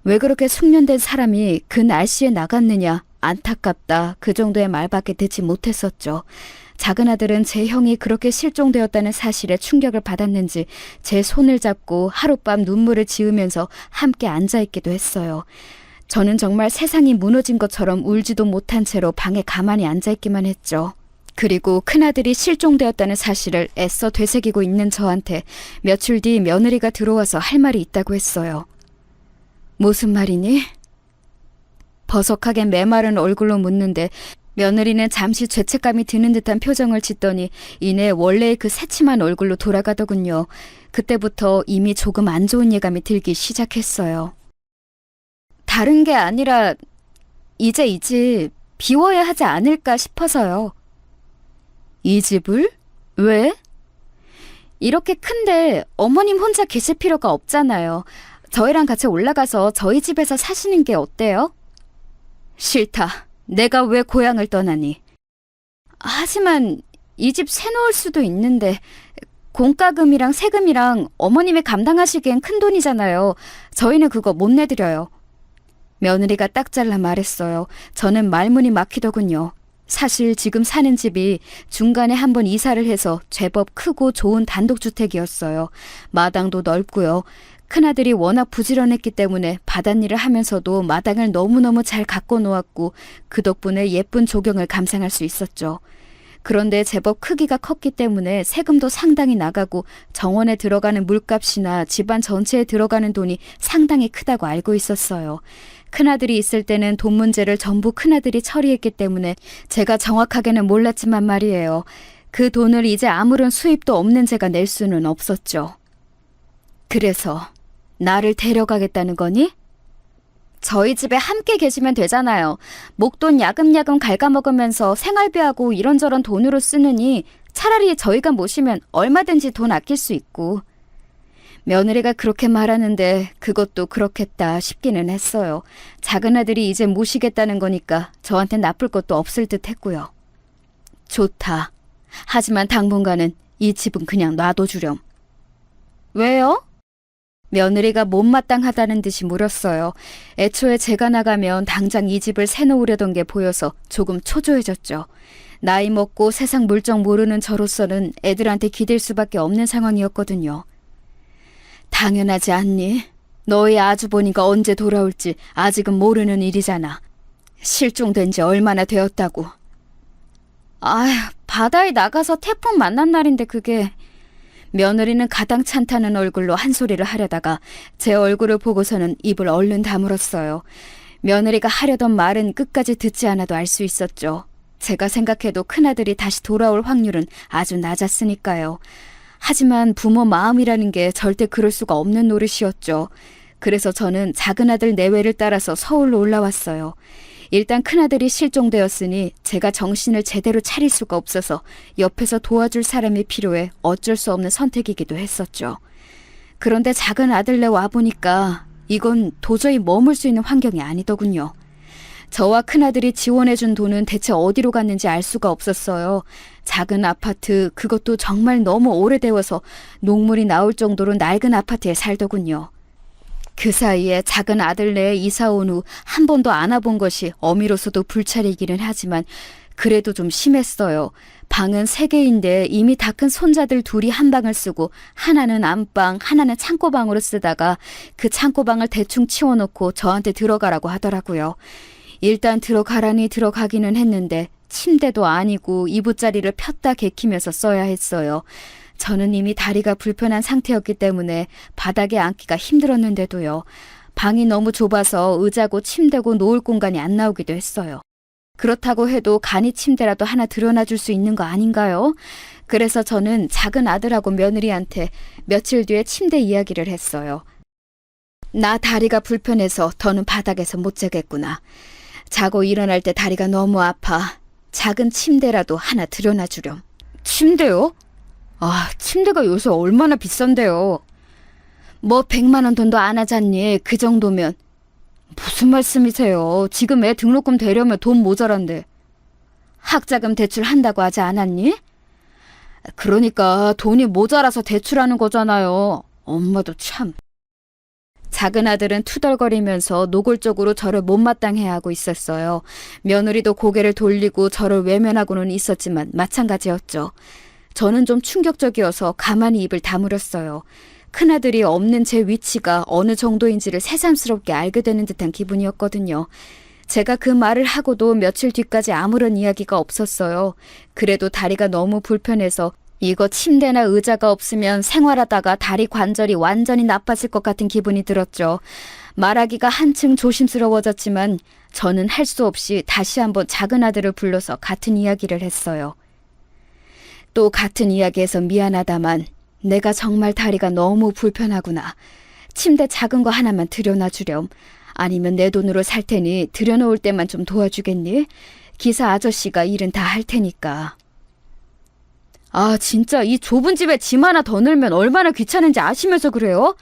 Speaker 2: 왜 그렇게 숙련된 사람이 그 날씨에 나갔느냐, 안타깝다, 그 정도의 말밖에 듣지 못했었죠. 작은아들은 제 형이 그렇게 실종되었다는 사실에 충격을 받았는지 제 손을 잡고 하룻밤 눈물을 지으면서 함께 앉아있기도 했어요. 저는 정말 세상이 무너진 것처럼 울지도 못한 채로 방에 가만히 앉아있기만 했죠. 그리고 큰아들이 실종되었다는 사실을 애써 되새기고 있는 저한테 며칠 뒤 며느리가 들어와서 할 말이 있다고 했어요. 무슨 말이니? 버석하게 메마른 얼굴로 묻는데 며느리는 잠시 죄책감이 드는 듯한 표정을 짓더니 이내 원래의 그 새침한 얼굴로 돌아가더군요. 그때부터 이미 조금 안 좋은 예감이 들기 시작했어요. 다른 게 아니라 이제 이 집 비워야 하지 않을까 싶어서요. 이 집을? 왜? 이렇게 큰데 어머님 혼자 계실 필요가 없잖아요. 저희랑 같이 올라가서 저희 집에서 사시는 게 어때요? 싫다. 내가 왜 고향을 떠나니? 하지만 이 집 새놓을 수도 있는데 공과금이랑 세금이랑 어머님이 감당하시기엔 큰 돈이잖아요. 저희는 그거 못 내드려요. 며느리가 딱 잘라 말했어요. 저는 말문이 막히더군요. 사실 지금 사는 집이 중간에 한번 이사를 해서 제법 크고 좋은 단독주택이었어요. 마당도 넓고요. 큰아들이 워낙 부지런했기 때문에 바닷일을 하면서도 마당을 너무너무 잘 가꿔 놓았고 그 덕분에 예쁜 조경을 감상할 수 있었죠. 그런데 제법 크기가 컸기 때문에 세금도 상당히 나가고 정원에 들어가는 물값이나 집안 전체에 들어가는 돈이 상당히 크다고 알고 있었어요. 큰아들이 있을 때는 돈 문제를 전부 큰아들이 처리했기 때문에 제가 정확하게는 몰랐지만 말이에요. 그 돈을 이제 아무런 수입도 없는 제가 낼 수는 없었죠. 그래서 나를 데려가겠다는 거니? 저희 집에 함께 계시면 되잖아요. 목돈 야금야금 갉아먹으면서 생활비하고 이런저런 돈으로 쓰느니 차라리 저희가 모시면 얼마든지 돈 아낄 수 있고. 며느리가 그렇게 말하는데 그것도 그렇겠다 싶기는 했어요. 작은 아들이 이제 모시겠다는 거니까 저한텐 나쁠 것도 없을 듯 했고요. 좋다. 하지만 당분간은 이 집은 그냥 놔둬주렴. 왜요? 며느리가 못마땅하다는 듯이 물었어요. 애초에 제가 나가면 당장 이 집을 새놓으려던 게 보여서 조금 초조해졌죠. 나이 먹고 세상 물정 모르는 저로서는 애들한테 기댈 수밖에 없는 상황이었거든요. 당연하지 않니? 너희 아주버니가 언제 돌아올지 아직은 모르는 일이잖아. 실종된 지 얼마나 되었다고. 아휴, 바다에 나가서 태풍 만난 날인데 그게... 며느리는 가당찮다는 얼굴로 한 소리를 하려다가 제 얼굴을 보고서는 입을 얼른 다물었어요. 며느리가 하려던 말은 끝까지 듣지 않아도 알 수 있었죠. 제가 생각해도 큰아들이 다시 돌아올 확률은 아주 낮았으니까요. 하지만 부모 마음이라는 게 절대 그럴 수가 없는 노릇이었죠. 그래서 저는 작은아들 내외를 따라서 서울로 올라왔어요. 일단 큰아들이 실종되었으니 제가 정신을 제대로 차릴 수가 없어서 옆에서 도와줄 사람이 필요해 어쩔 수 없는 선택이기도 했었죠. 그런데 작은 아들네 와보니까 이건 도저히 머물 수 있는 환경이 아니더군요. 저와 큰아들이 지원해준 돈은 대체 어디로 갔는지 알 수가 없었어요. 작은 아파트, 그것도 정말 너무 오래되어서 녹물이 나올 정도로 낡은 아파트에 살더군요. 그 사이에 작은 아들네에 이사 온 후 한 번도 안 와본 것이 어미로서도 불찰이기는 하지만 그래도 좀 심했어요. 방은 3개인데 이미 다 큰 손자들 둘이 한 방을 쓰고 하나는 안방, 하나는 창고방으로 쓰다가 그 창고방을 대충 치워놓고 저한테 들어가라고 하더라고요. 일단 들어가라니 들어가기는 했는데 침대도 아니고 이부자리를 폈다 개키면서 써야 했어요. 저는 이미 다리가 불편한 상태였기 때문에 바닥에 앉기가 힘들었는데도요. 방이 너무 좁아서 의자고 침대고 놓을 공간이 안 나오기도 했어요. 그렇다고 해도 간이 침대라도 하나 들여놔줄 수 있는 거 아닌가요? 그래서 저는 작은 아들하고 며느리한테 며칠 뒤에 침대 이야기를 했어요. 나 다리가 불편해서 더는 바닥에서 못 자겠구나. 자고 일어날 때 다리가 너무 아파. 작은 침대라도 하나 들여놔주렴. 침대요? 아, 침대가 요새 얼마나 비싼데요. 뭐 100만 원 돈도 안 하잖니. 그 정도면. 무슨 말씀이세요? 지금 애 등록금 대려면 돈 모자란데. 학자금 대출한다고 하지 않았니? 그러니까 돈이 모자라서 대출하는 거잖아요. 엄마도 참. 작은 아들은 투덜거리면서 노골적으로 저를 못마땅해하고 있었어요. 며느리도 고개를 돌리고 저를 외면하고는 있었지만 마찬가지였죠. 저는 좀 충격적이어서 가만히 입을 다물었어요. 큰아들이 없는 제 위치가 어느 정도인지를 새삼스럽게 알게 되는 듯한 기분이었거든요. 제가 그 말을 하고도 며칠 뒤까지 아무런 이야기가 없었어요. 그래도 다리가 너무 불편해서 이거 침대나 의자가 없으면 생활하다가 다리 관절이 완전히 나빠질 것 같은 기분이 들었죠. 말하기가 한층 조심스러워졌지만 저는 할 수 없이 다시 한번 작은 아들을 불러서 같은 이야기를 했어요. 또 같은 이야기에서 미안하다만 내가 정말 다리가 너무 불편하구나. 침대 작은 거 하나만 들여놔주렴. 아니면 내 돈으로 살 테니 들여놓을 때만 좀 도와주겠니? 기사 아저씨가 일은 다 할 테니까. 아, 진짜 이 좁은 집에 짐 하나 더 넣으면 얼마나 귀찮은지 아시면서 그래요?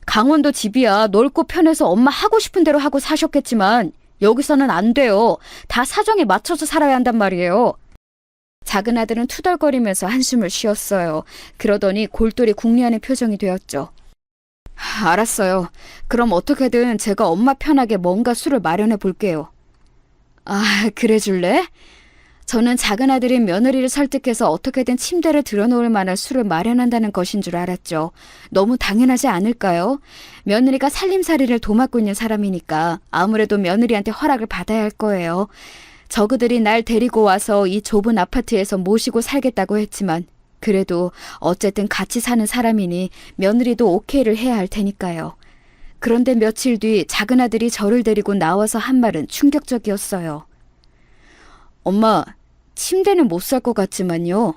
Speaker 2: 강원도 집이야 넓고 편해서 엄마 하고 싶은 대로 하고 사셨겠지만 여기서는 안 돼요. 다 사정에 맞춰서 살아야 한단 말이에요. 작은 아들은 투덜거리면서 한숨을 쉬었어요. 그러더니 골똘히 궁리하는 표정이 되었죠. 알았어요. 그럼 어떻게든 제가 엄마 편하게 뭔가 술을 마련해 볼게요. 아, 그래 줄래? 저는 작은 아들인 며느리를 설득해서 어떻게든 침대를 들여놓을 만한 술을 마련한다는 것인 줄 알았죠. 너무 당연하지 않을까요? 며느리가 살림살이를 도맡고 있는 사람이니까 아무래도 며느리한테 허락을 받아야 할 거예요. 저그들이 날 데리고 와서 이 좁은 아파트에서 모시고 살겠다고 했지만 그래도 어쨌든 같이 사는 사람이니 며느리도 오케이를 해야 할 테니까요. 그런데 며칠 뒤 작은 아들이 저를 데리고 나와서 한 말은 충격적이었어요. 엄마, 침대는 못 살 것 같지만요.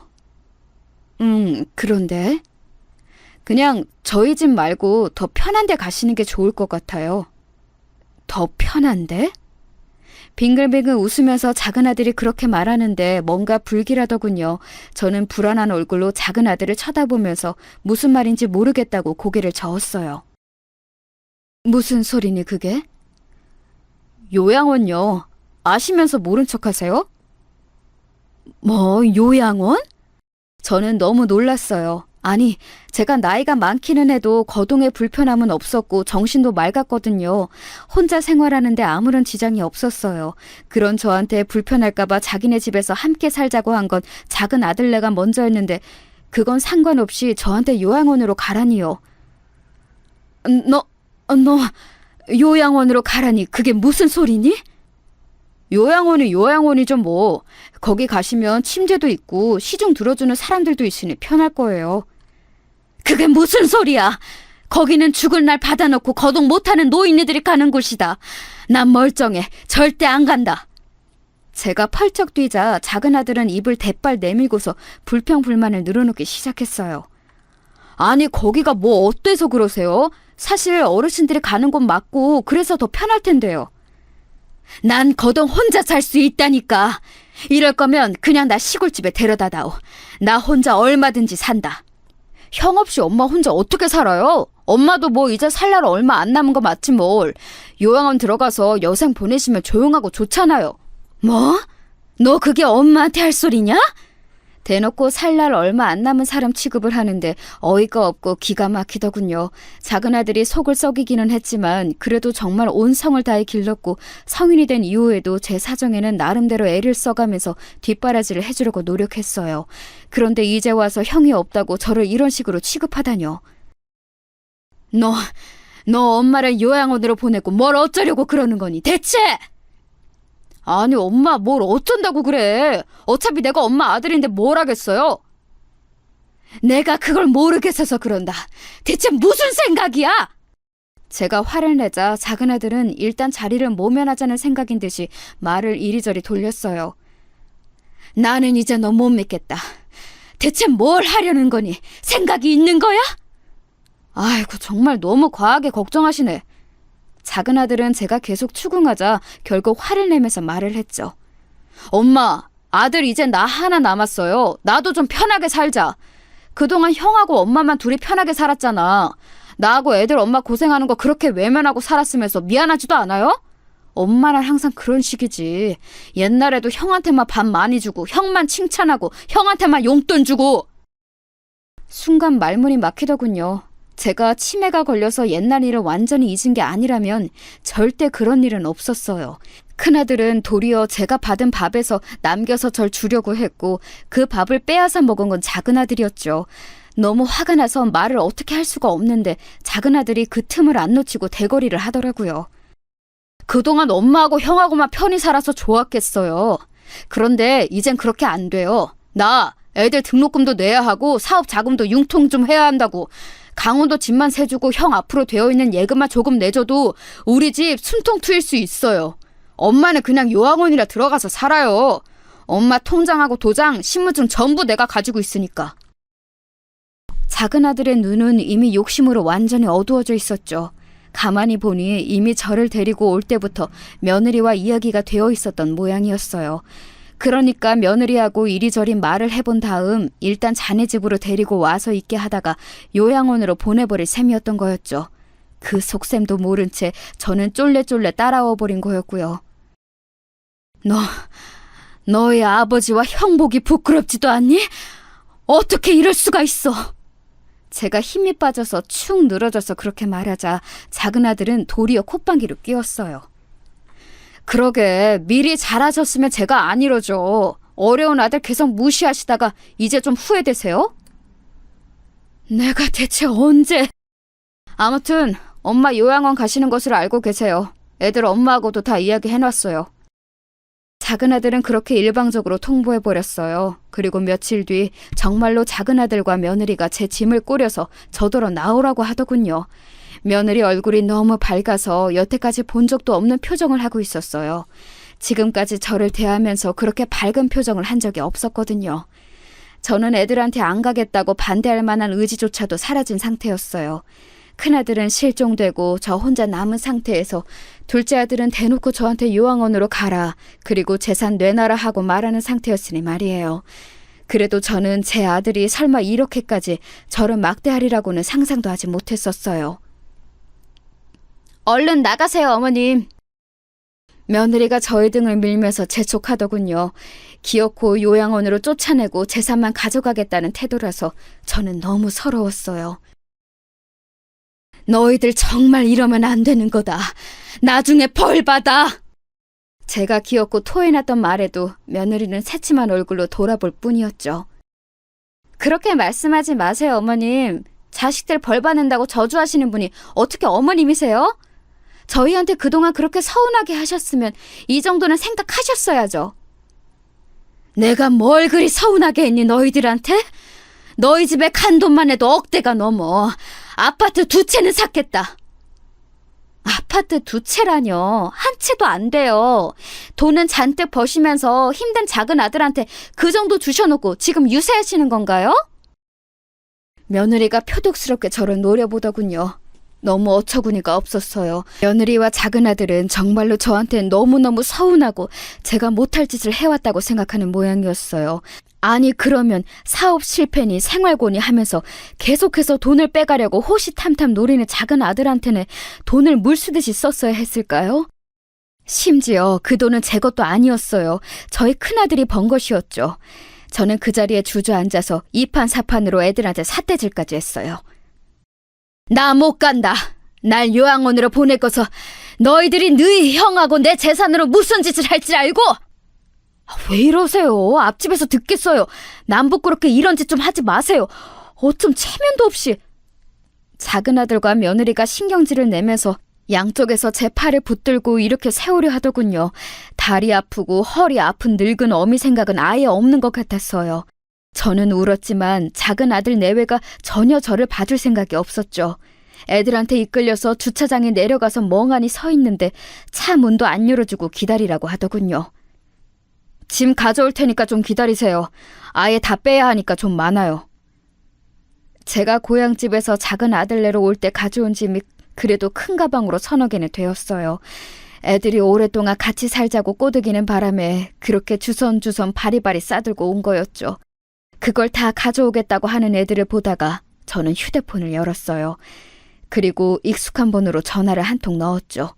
Speaker 2: 그런데 그냥 저희 집 말고 더 편한 데 가시는 게 좋을 것 같아요. 더 편한데? 빙글빙글 웃으면서 작은 아들이 그렇게 말하는데 뭔가 불길하더군요. 저는 불안한 얼굴로 작은 아들을 쳐다보면서 무슨 말인지 모르겠다고 고개를 저었어요. 무슨 소리니 그게? 요양원요. 아시면서 모른 척하세요? 뭐 요양원? 저는 너무 놀랐어요. 아니, 제가 나이가 많기는 해도 거동에 불편함은 없었고 정신도 맑았거든요. 혼자 생활하는데 아무런 지장이 없었어요. 그런 저한테 불편할까봐 자기네 집에서 함께 살자고 한 건 작은 아들네가 먼저였는데 그건 상관없이 저한테 요양원으로 가라니요. 너 요양원으로 가라니 그게 무슨 소리니? 요양원이 요양원이죠 뭐. 거기 가시면 침대도 있고 시중 들어주는 사람들도 있으니 편할 거예요. 그게 무슨 소리야. 거기는 죽을 날 받아놓고 거동 못하는 노인네들이 가는 곳이다. 난 멀쩡해. 절대 안 간다. 제가 펄쩍 뛰자 작은 아들은 입을 대빨 내밀고서 불평불만을 늘어놓기 시작했어요. 아니 거기가 뭐 어때서 그러세요? 사실 어르신들이 가는 곳 맞고 그래서 더 편할 텐데요. 난 거동 혼자 살 수 있다니까. 이럴 거면 그냥 나 시골집에 데려다다오. 나 혼자 얼마든지 산다. 형 없이 엄마 혼자 어떻게 살아요? 엄마도 뭐 이제 살 날 얼마 안 남은 거 맞지 뭘. 요양원 들어가서 여생 보내시면 조용하고 좋잖아요. 뭐? 너 그게 엄마한테 할 소리냐? 대놓고 살 날 얼마 안 남은 사람 취급을 하는데 어이가 없고 기가 막히더군요. 작은 아들이 속을 썩이기는 했지만 그래도 정말 온 성을 다해 길렀고 성인이 된 이후에도 제 사정에는 나름대로 애를 써가면서 뒷바라지를 해주려고 노력했어요. 그런데 이제 와서 형이 없다고 저를 이런 식으로 취급하다뇨. 너 엄마를 요양원으로 보내고 뭘 어쩌려고 그러는 거니 대체? 아니 엄마 뭘 어쩐다고 그래. 어차피 내가 엄마 아들인데 뭘 하겠어요. 내가 그걸 모르겠어서 그런다. 대체 무슨 생각이야? 제가 화를 내자 작은 아들은 일단 자리를 모면하자는 생각인 듯이 말을 이리저리 돌렸어요. 나는 이제 너 못 믿겠다. 대체 뭘 하려는 거니? 생각이 있는 거야? 아이고 정말 너무 과하게 걱정하시네. 작은 아들은 제가 계속 추궁하자 결국 화를 내면서 말을 했죠. 엄마, 아들 이제 나 하나 남았어요. 나도 좀 편하게 살자. 그동안 형하고 엄마만 둘이 편하게 살았잖아. 나하고 애들 엄마 고생하는 거 그렇게 외면하고 살았으면서 미안하지도 않아요? 엄마는 항상 그런 식이지. 옛날에도 형한테만 밥 많이 주고 형만 칭찬하고 형한테만 용돈 주고. 순간 말문이 막히더군요. 제가 치매가 걸려서 옛날 일을 완전히 잊은 게 아니라면 절대 그런 일은 없었어요. 큰아들은 도리어 제가 받은 밥에서 남겨서 절 주려고 했고 그 밥을 빼앗아 먹은 건 작은 아들이었죠. 너무 화가 나서 말을 어떻게 할 수가 없는데 작은 아들이 그 틈을 안 놓치고 대거리를 하더라고요. 그동안 엄마하고 형하고만 편히 살아서 좋았겠어요. 그런데 이젠 그렇게 안 돼요. 나 애들 등록금도 내야 하고 사업 자금도 융통 좀 해야 한다고. 강원도 집만 세주고 형 앞으로 되어있는 예금만 조금 내줘도 우리 집 숨통 트일 수 있어요. 엄마는 그냥 요양원이라 들어가서 살아요. 엄마 통장하고 도장, 신분증 전부 내가 가지고 있으니까. 작은 아들의 눈은 이미 욕심으로 완전히 어두워져 있었죠. 가만히 보니 이미 저를 데리고 올 때부터 며느리와 이야기가 되어 있었던 모양이었어요. 그러니까 며느리하고 이리저리 말을 해본 다음 일단 자네 집으로 데리고 와서 있게 하다가 요양원으로 보내버릴 셈이었던 거였죠. 그 속셈도 모른 채 저는 쫄래쫄래 따라와 버린 거였고요. 너의 아버지와 형 보기 부끄럽지도 않니? 어떻게 이럴 수가 있어? 제가 힘이 빠져서 축 늘어져서 그렇게 말하자 작은 아들은 도리어 콧방귀를 뀌었어요. 그러게 미리 잘하셨으면 제가 안 이러죠. 어려운 아들 계속 무시하시다가 이제 좀 후회되세요? 내가 대체 언제... 아무튼 엄마 요양원 가시는 것을 알고 계세요. 애들 엄마하고도 다 이야기해놨어요. 작은 아들은 그렇게 일방적으로 통보해버렸어요. 그리고 며칠 뒤 정말로 작은 아들과 며느리가 제 짐을 꾸려서 저더러 나오라고 하더군요. 며느리 얼굴이 너무 밝아서 여태까지 본 적도 없는 표정을 하고 있었어요. 지금까지 저를 대하면서 그렇게 밝은 표정을 한 적이 없었거든요. 저는 애들한테 안 가겠다고 반대할 만한 의지조차도 사라진 상태였어요. 큰아들은 실종되고 저 혼자 남은 상태에서 둘째 아들은 대놓고 저한테 요양원으로 가라, 그리고 재산 내놔라 하고 말하는 상태였으니 말이에요. 그래도 저는 제 아들이 설마 이렇게까지 저를 막대하리라고는 상상도 하지 못했었어요. 얼른 나가세요, 어머님. 며느리가 저의 등을 밀면서 재촉하더군요. 기어코 요양원으로 쫓아내고 재산만 가져가겠다는 태도라서 저는 너무 서러웠어요. 너희들 정말 이러면 안 되는 거다. 나중에 벌 받아. 제가 기어코 토해놨던 말에도 며느리는 새침한 얼굴로 돌아볼 뿐이었죠. 그렇게 말씀하지 마세요, 어머님. 자식들 벌 받는다고 저주하시는 분이 어떻게 어머님이세요? 저희한테 그동안 그렇게 서운하게 하셨으면 이 정도는 생각하셨어야죠. 내가 뭘 그리 서운하게 했니, 너희들한테? 너희 집에 간 돈만 해도 억대가 넘어. 아파트 2채는 샀겠다. 아파트 2채라뇨. 한 채도 안 돼요. 돈은 잔뜩 버시면서 힘든 작은 아들한테 그 정도 주셔놓고 지금 유세하시는 건가요? 며느리가 표독스럽게 저를 노려보더군요. 너무 어처구니가 없었어요. 며느리와 작은 아들은 정말로 저한테 너무너무 서운하고 제가 못할 짓을 해왔다고 생각하는 모양이었어요. 아니, 그러면 사업 실패니 생활고니 하면서 계속해서 돈을 빼가려고 호시탐탐 노리는 작은 아들한테는 돈을 물쓰듯이 썼어야 했을까요? 심지어 그 돈은 제 것도 아니었어요. 저희 큰아들이 번 것이었죠. 저는 그 자리에 주저앉아서 이판사판으로 애들한테 삿대질까지 했어요. 나 못 간다. 날 요양원으로 보낼 거서 너희들이 너희 형하고 내 재산으로 무슨 짓을 할지 알고? 왜 이러세요? 앞집에서 듣겠어요. 남 부끄럽게 이런 짓 좀 하지 마세요. 어쩜 체면도 없이. 작은 아들과 며느리가 신경질을 내면서 양쪽에서 제 팔을 붙들고 이렇게 세우려 하더군요. 다리 아프고 허리 아픈 늙은 어미 생각은 아예 없는 것 같았어요. 저는 울었지만 작은 아들 내외가 전혀 저를 봐줄 생각이 없었죠. 애들한테 이끌려서 주차장에 내려가서 멍하니 서 있는데 차 문도 안 열어주고 기다리라고 하더군요. 짐 가져올 테니까 좀 기다리세요. 아예 다 빼야 하니까 좀 많아요. 제가 고향집에서 작은 아들네로 올 때 가져온 짐이 그래도 큰 가방으로 1,000여 개는 되었어요. 애들이 오랫동안 같이 살자고 꼬드기는 바람에 그렇게 주선주선 바리바리 싸들고 온 거였죠. 그걸 다 가져오겠다고 하는 애들을 보다가 저는 휴대폰을 열었어요. 그리고 익숙한 번호로 전화를 한 통 넣었죠.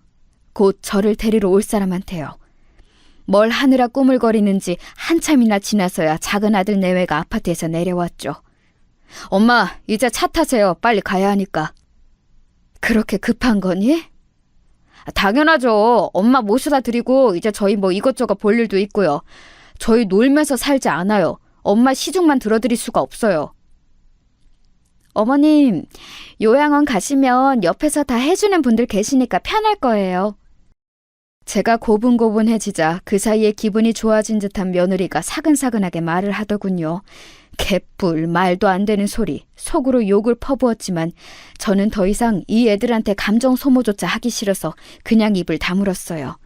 Speaker 2: 곧 저를 데리러 올 사람한테요. 뭘 하느라 꾸물거리는지 한참이나 지나서야 작은 아들 내외가 아파트에서 내려왔죠. 엄마, 이제 차 타세요. 빨리 가야 하니까. 그렇게 급한 거니? 당연하죠. 엄마 모셔다 드리고 이제 저희 뭐 이것저것 볼 일도 있고요. 저희 놀면서 살지 않아요. 엄마 시중만 들어드릴 수가 없어요. 어머님, 요양원 가시면 옆에서 다 해주는 분들 계시니까 편할 거예요. 제가 고분고분해지자 그 사이에 기분이 좋아진 듯한 며느리가 사근사근하게 말을 하더군요. 개뿔, 말도 안 되는 소리, 속으로 욕을 퍼부었지만 저는 더 이상 이 애들한테 감정 소모조차 하기 싫어서 그냥 입을 다물었어요.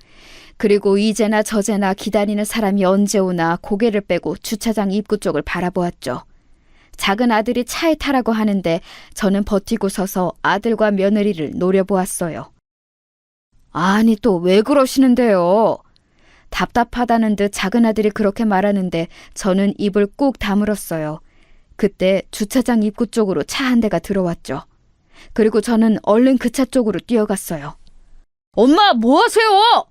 Speaker 2: 그리고 이제나 저제나 기다리는 사람이 언제 오나 고개를 빼고 주차장 입구 쪽을 바라보았죠. 작은 아들이 차에 타라고 하는데 저는 버티고 서서 아들과 며느리를 노려보았어요. 아니, 또 왜 그러시는데요? 답답하다는 듯 작은 아들이 그렇게 말하는데 저는 입을 꾹 다물었어요. 그때 주차장 입구 쪽으로 차 한 대가 들어왔죠. 그리고 저는 얼른 그 차 쪽으로 뛰어갔어요. 엄마, 뭐 하세요?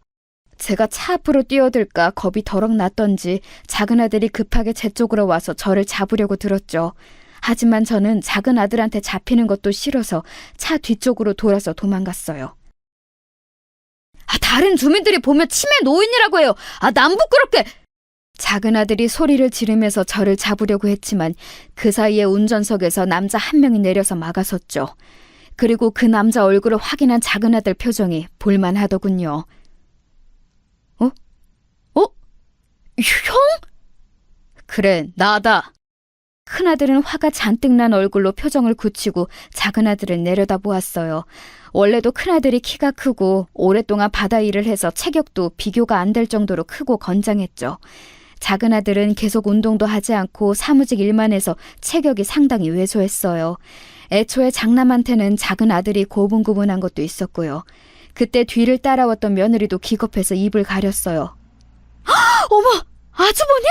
Speaker 2: 제가 차 앞으로 뛰어들까 겁이 더럭 났던지 작은 아들이 급하게 제 쪽으로 와서 저를 잡으려고 들었죠. 하지만 저는 작은 아들한테 잡히는 것도 싫어서 차 뒤쪽으로 돌아서 도망갔어요. 다른 주민들이 보면 치매 노인이라고 해요. 남 부끄럽게. 작은 아들이 소리를 지르면서 저를 잡으려고 했지만 그 사이에 운전석에서 남자 한 명이 내려서 막아섰죠. 그리고 그 남자 얼굴을 확인한 작은 아들 표정이 볼만하더군요. 형? 그래, 나다. 큰아들은 화가 잔뜩 난 얼굴로 표정을 굳히고 작은 아들을 내려다보았어요. 원래도 큰아들이 키가 크고 오랫동안 바다 일을 해서 체격도 비교가 안 될 정도로 크고 건장했죠. 작은 아들은 계속 운동도 하지 않고 사무직 일만 해서 체격이 상당히 왜소했어요. 애초에 장남한테는 작은 아들이 고분고분한 것도 있었고요. 그때 뒤를 따라왔던 며느리도 기겁해서 입을 가렸어요. 어머, 아주버님?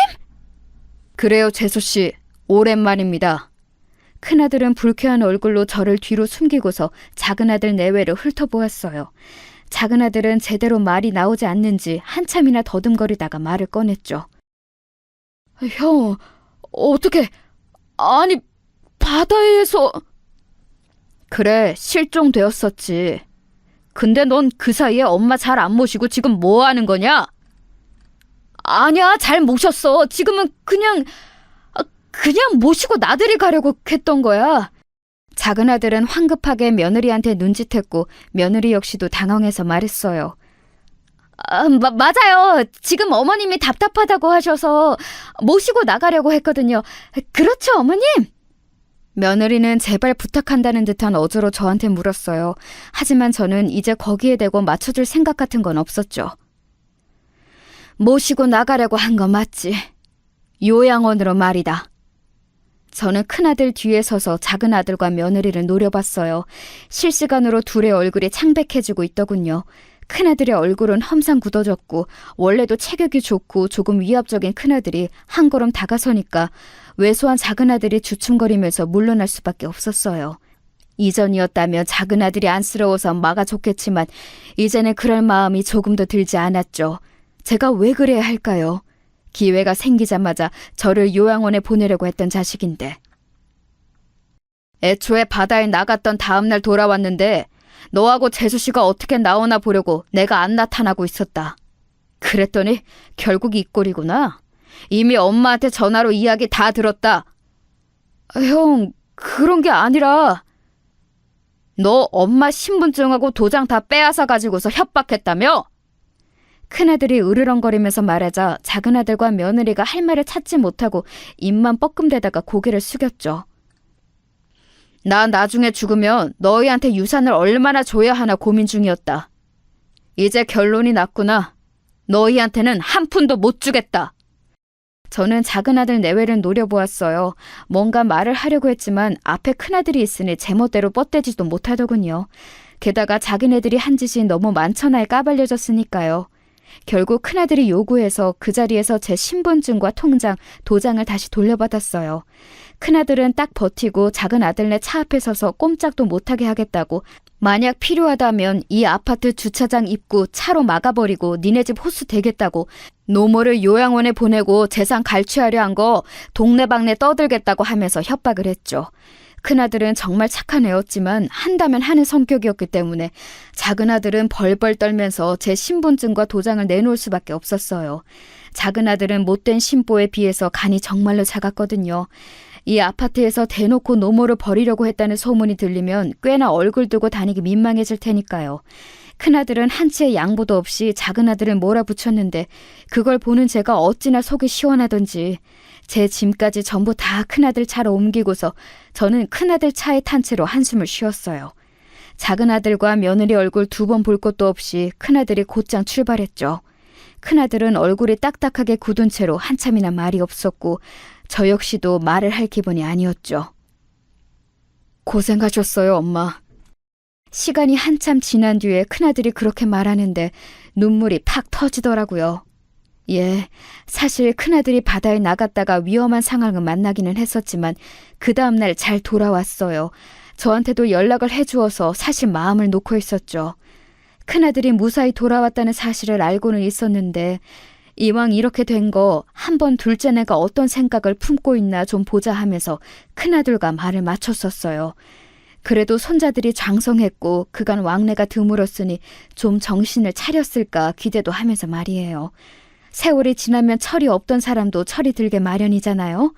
Speaker 2: 그래요, 재수씨. 오랜만입니다. 큰아들은 불쾌한 얼굴로 저를 뒤로 숨기고서 작은 아들 내외를 훑어보았어요. 작은 아들은 제대로 말이 나오지 않는지 한참이나 더듬거리다가 말을 꺼냈죠. 형, 어떻게, 아니, 바다에서... 그래, 실종되었었지. 근데 넌 그 사이에 엄마 잘 안 모시고 지금 뭐 하는 거냐? 아니야, 잘 모셨어. 지금은 그냥 모시고 나들이 가려고 했던 거야. 작은 아들은 황급하게 며느리한테 눈짓했고 며느리 역시도 당황해서 말했어요. 맞아요. 지금 어머님이 답답하다고 하셔서 모시고 나가려고 했거든요. 그렇죠, 어머님? 며느리는 제발 부탁한다는 듯한 어조로 저한테 물었어요. 하지만 저는 이제 거기에 대고 맞춰줄 생각 같은 건 없었죠. 모시고 나가려고 한 거 맞지? 요양원으로 말이다. 저는 큰아들 뒤에 서서 작은 아들과 며느리를 노려봤어요. 실시간으로 둘의 얼굴이 창백해지고 있더군요. 큰아들의 얼굴은 험상 굳어졌고 원래도 체격이 좋고 조금 위압적인 큰아들이 한 걸음 다가서니까 왜소한 작은 아들이 주춤거리면서 물러날 수밖에 없었어요. 이전이었다면 작은 아들이 안쓰러워서 막아줬겠지만 이제는 그럴 마음이 조금도 들지 않았죠. 제가 왜 그래야 할까요? 기회가 생기자마자 저를 요양원에 보내려고 했던 자식인데. 애초에 바다에 나갔던 다음날 돌아왔는데 너하고 재수씨가 어떻게 나오나 보려고 내가 안 나타나고 있었다. 그랬더니 결국 이 꼴이구나. 이미 엄마한테 전화로 이야기 다 들었다. 형, 그런 게 아니라 너 엄마 신분증하고 도장 다 빼앗아 가지고서 협박했다며? 큰아들이 으르렁거리면서 말하자 작은 아들과 며느리가 할 말을 찾지 못하고 입만 뻐끔대다가 고개를 숙였죠. 나 나중에 죽으면 너희한테 유산을 얼마나 줘야 하나 고민 중이었다. 이제 결론이 났구나. 너희한테는 한 푼도 못 주겠다. 저는 작은 아들 내외를 노려보았어요. 뭔가 말을 하려고 했지만 앞에 큰아들이 있으니 제멋대로 뻗대지도 못하더군요. 게다가 자기네들이 한 짓이 너무 만천하에 까발려졌으니까요. 결국 큰아들이 요구해서 그 자리에서 제 신분증과 통장, 도장을 다시 돌려받았어요. 큰아들은 딱 버티고 작은 아들네 차 앞에 서서 꼼짝도 못하게 하겠다고 만약 필요하다면 이 아파트 주차장 입구 차로 막아버리고 니네 집 호수 대겠다고 노모를 요양원에 보내고 재산 갈취하려 한 거 동네방네 떠들겠다고 하면서 협박을 했죠. 큰아들은 정말 착한 애였지만 한다면 하는 성격이었기 때문에 작은 아들은 벌벌 떨면서 제 신분증과 도장을 내놓을 수밖에 없었어요. 작은 아들은 못된 심보에 비해서 간이 정말로 작았거든요. 이 아파트에서 대놓고 노모를 버리려고 했다는 소문이 들리면 꽤나 얼굴 두고 다니기 민망해질 테니까요. 큰아들은 한치의 양보도 없이 작은 아들을 몰아붙였는데 그걸 보는 제가 어찌나 속이 시원하던지 제 짐까지 전부 다 큰아들 차로 옮기고서 저는 큰아들 차에 탄 채로 한숨을 쉬었어요. 작은 아들과 며느리 얼굴 두 번 볼 것도 없이 큰아들이 곧장 출발했죠. 큰아들은 얼굴이 딱딱하게 굳은 채로 한참이나 말이 없었고 저 역시도 말을 할 기분이 아니었죠. 고생하셨어요, 엄마. 시간이 한참 지난 뒤에 큰아들이 그렇게 말하는데 눈물이 팍 터지더라고요. 예, 사실 큰아들이 바다에 나갔다가 위험한 상황을 만나기는 했었지만 그 다음날 잘 돌아왔어요. 저한테도 연락을 해주어서 사실 마음을 놓고 있었죠. 큰아들이 무사히 돌아왔다는 사실을 알고는 있었는데 이왕 이렇게 된 거 한번 둘째네가 어떤 생각을 품고 있나 좀 보자 하면서 큰아들과 말을 맞췄었어요. 그래도 손자들이 장성했고 그간 왕래가 드물었으니 좀 정신을 차렸을까 기대도 하면서 말이에요. 세월이 지나면 철이 없던 사람도 철이 들게 마련이잖아요.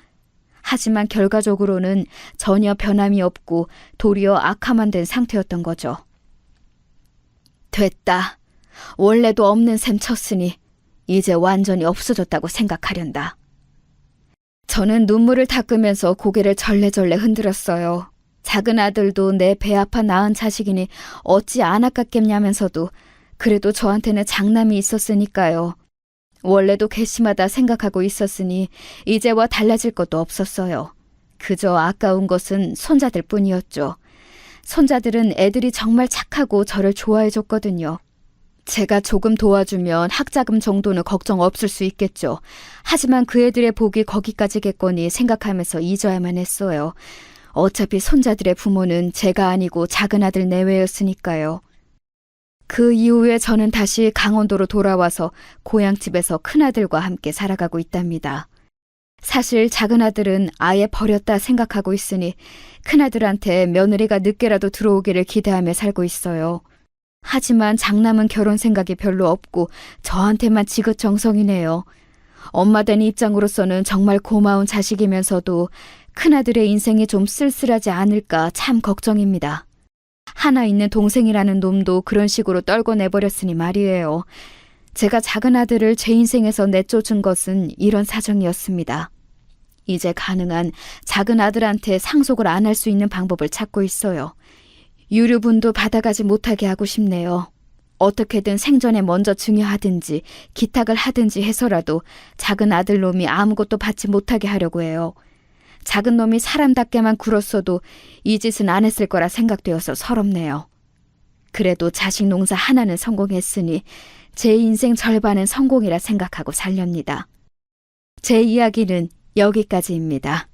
Speaker 2: 하지만 결과적으로는 전혀 변함이 없고 도리어 악화만 된 상태였던 거죠. 됐다. 원래도 없는 셈 쳤으니 이제 완전히 없어졌다고 생각하련다. 저는 눈물을 닦으면서 고개를 절레절레 흔들었어요. 작은 아들도 내 배 아파 낳은 자식이니 어찌 안 아깝겠냐면서도 그래도 저한테는 장남이 있었으니까요. 원래도 괘씸하다 생각하고 있었으니 이제와 달라질 것도 없었어요. 그저 아까운 것은 손자들 뿐이었죠. 손자들은 애들이 정말 착하고 저를 좋아해줬거든요. 제가 조금 도와주면 학자금 정도는 걱정 없을 수 있겠죠. 하지만 그 애들의 복이 거기까지겠거니 생각하면서 잊어야만 했어요. 어차피 손자들의 부모는 제가 아니고 작은 아들 내외였으니까요. 그 이후에 저는 다시 강원도로 돌아와서 고향집에서 큰아들과 함께 살아가고 있답니다. 사실 작은 아들은 아예 버렸다 생각하고 있으니 큰아들한테 며느리가 늦게라도 들어오기를 기대하며 살고 있어요. 하지만 장남은 결혼 생각이 별로 없고 저한테만 지긋정성이네요. 엄마 된 입장으로서는 정말 고마운 자식이면서도 큰아들의 인생이 좀 쓸쓸하지 않을까 참 걱정입니다. 하나 있는 동생이라는 놈도 그런 식으로 떨궈 내버렸으니 말이에요. 제가 작은 아들을 제 인생에서 내쫓은 것은 이런 사정이었습니다. 이제 가능한 작은 아들한테 상속을 안 할 수 있는 방법을 찾고 있어요. 유류분도 받아가지 못하게 하고 싶네요. 어떻게든 생전에 먼저 증여하든지 기탁을 하든지 해서라도 작은 아들 놈이 아무것도 받지 못하게 하려고 해요. 작은 놈이 사람답게만 굴었어도 이 짓은 안 했을 거라 생각되어서 서럽네요. 그래도 자식 농사 하나는 성공했으니 제 인생 절반은 성공이라 생각하고 살렵니다. 제 이야기는 여기까지입니다.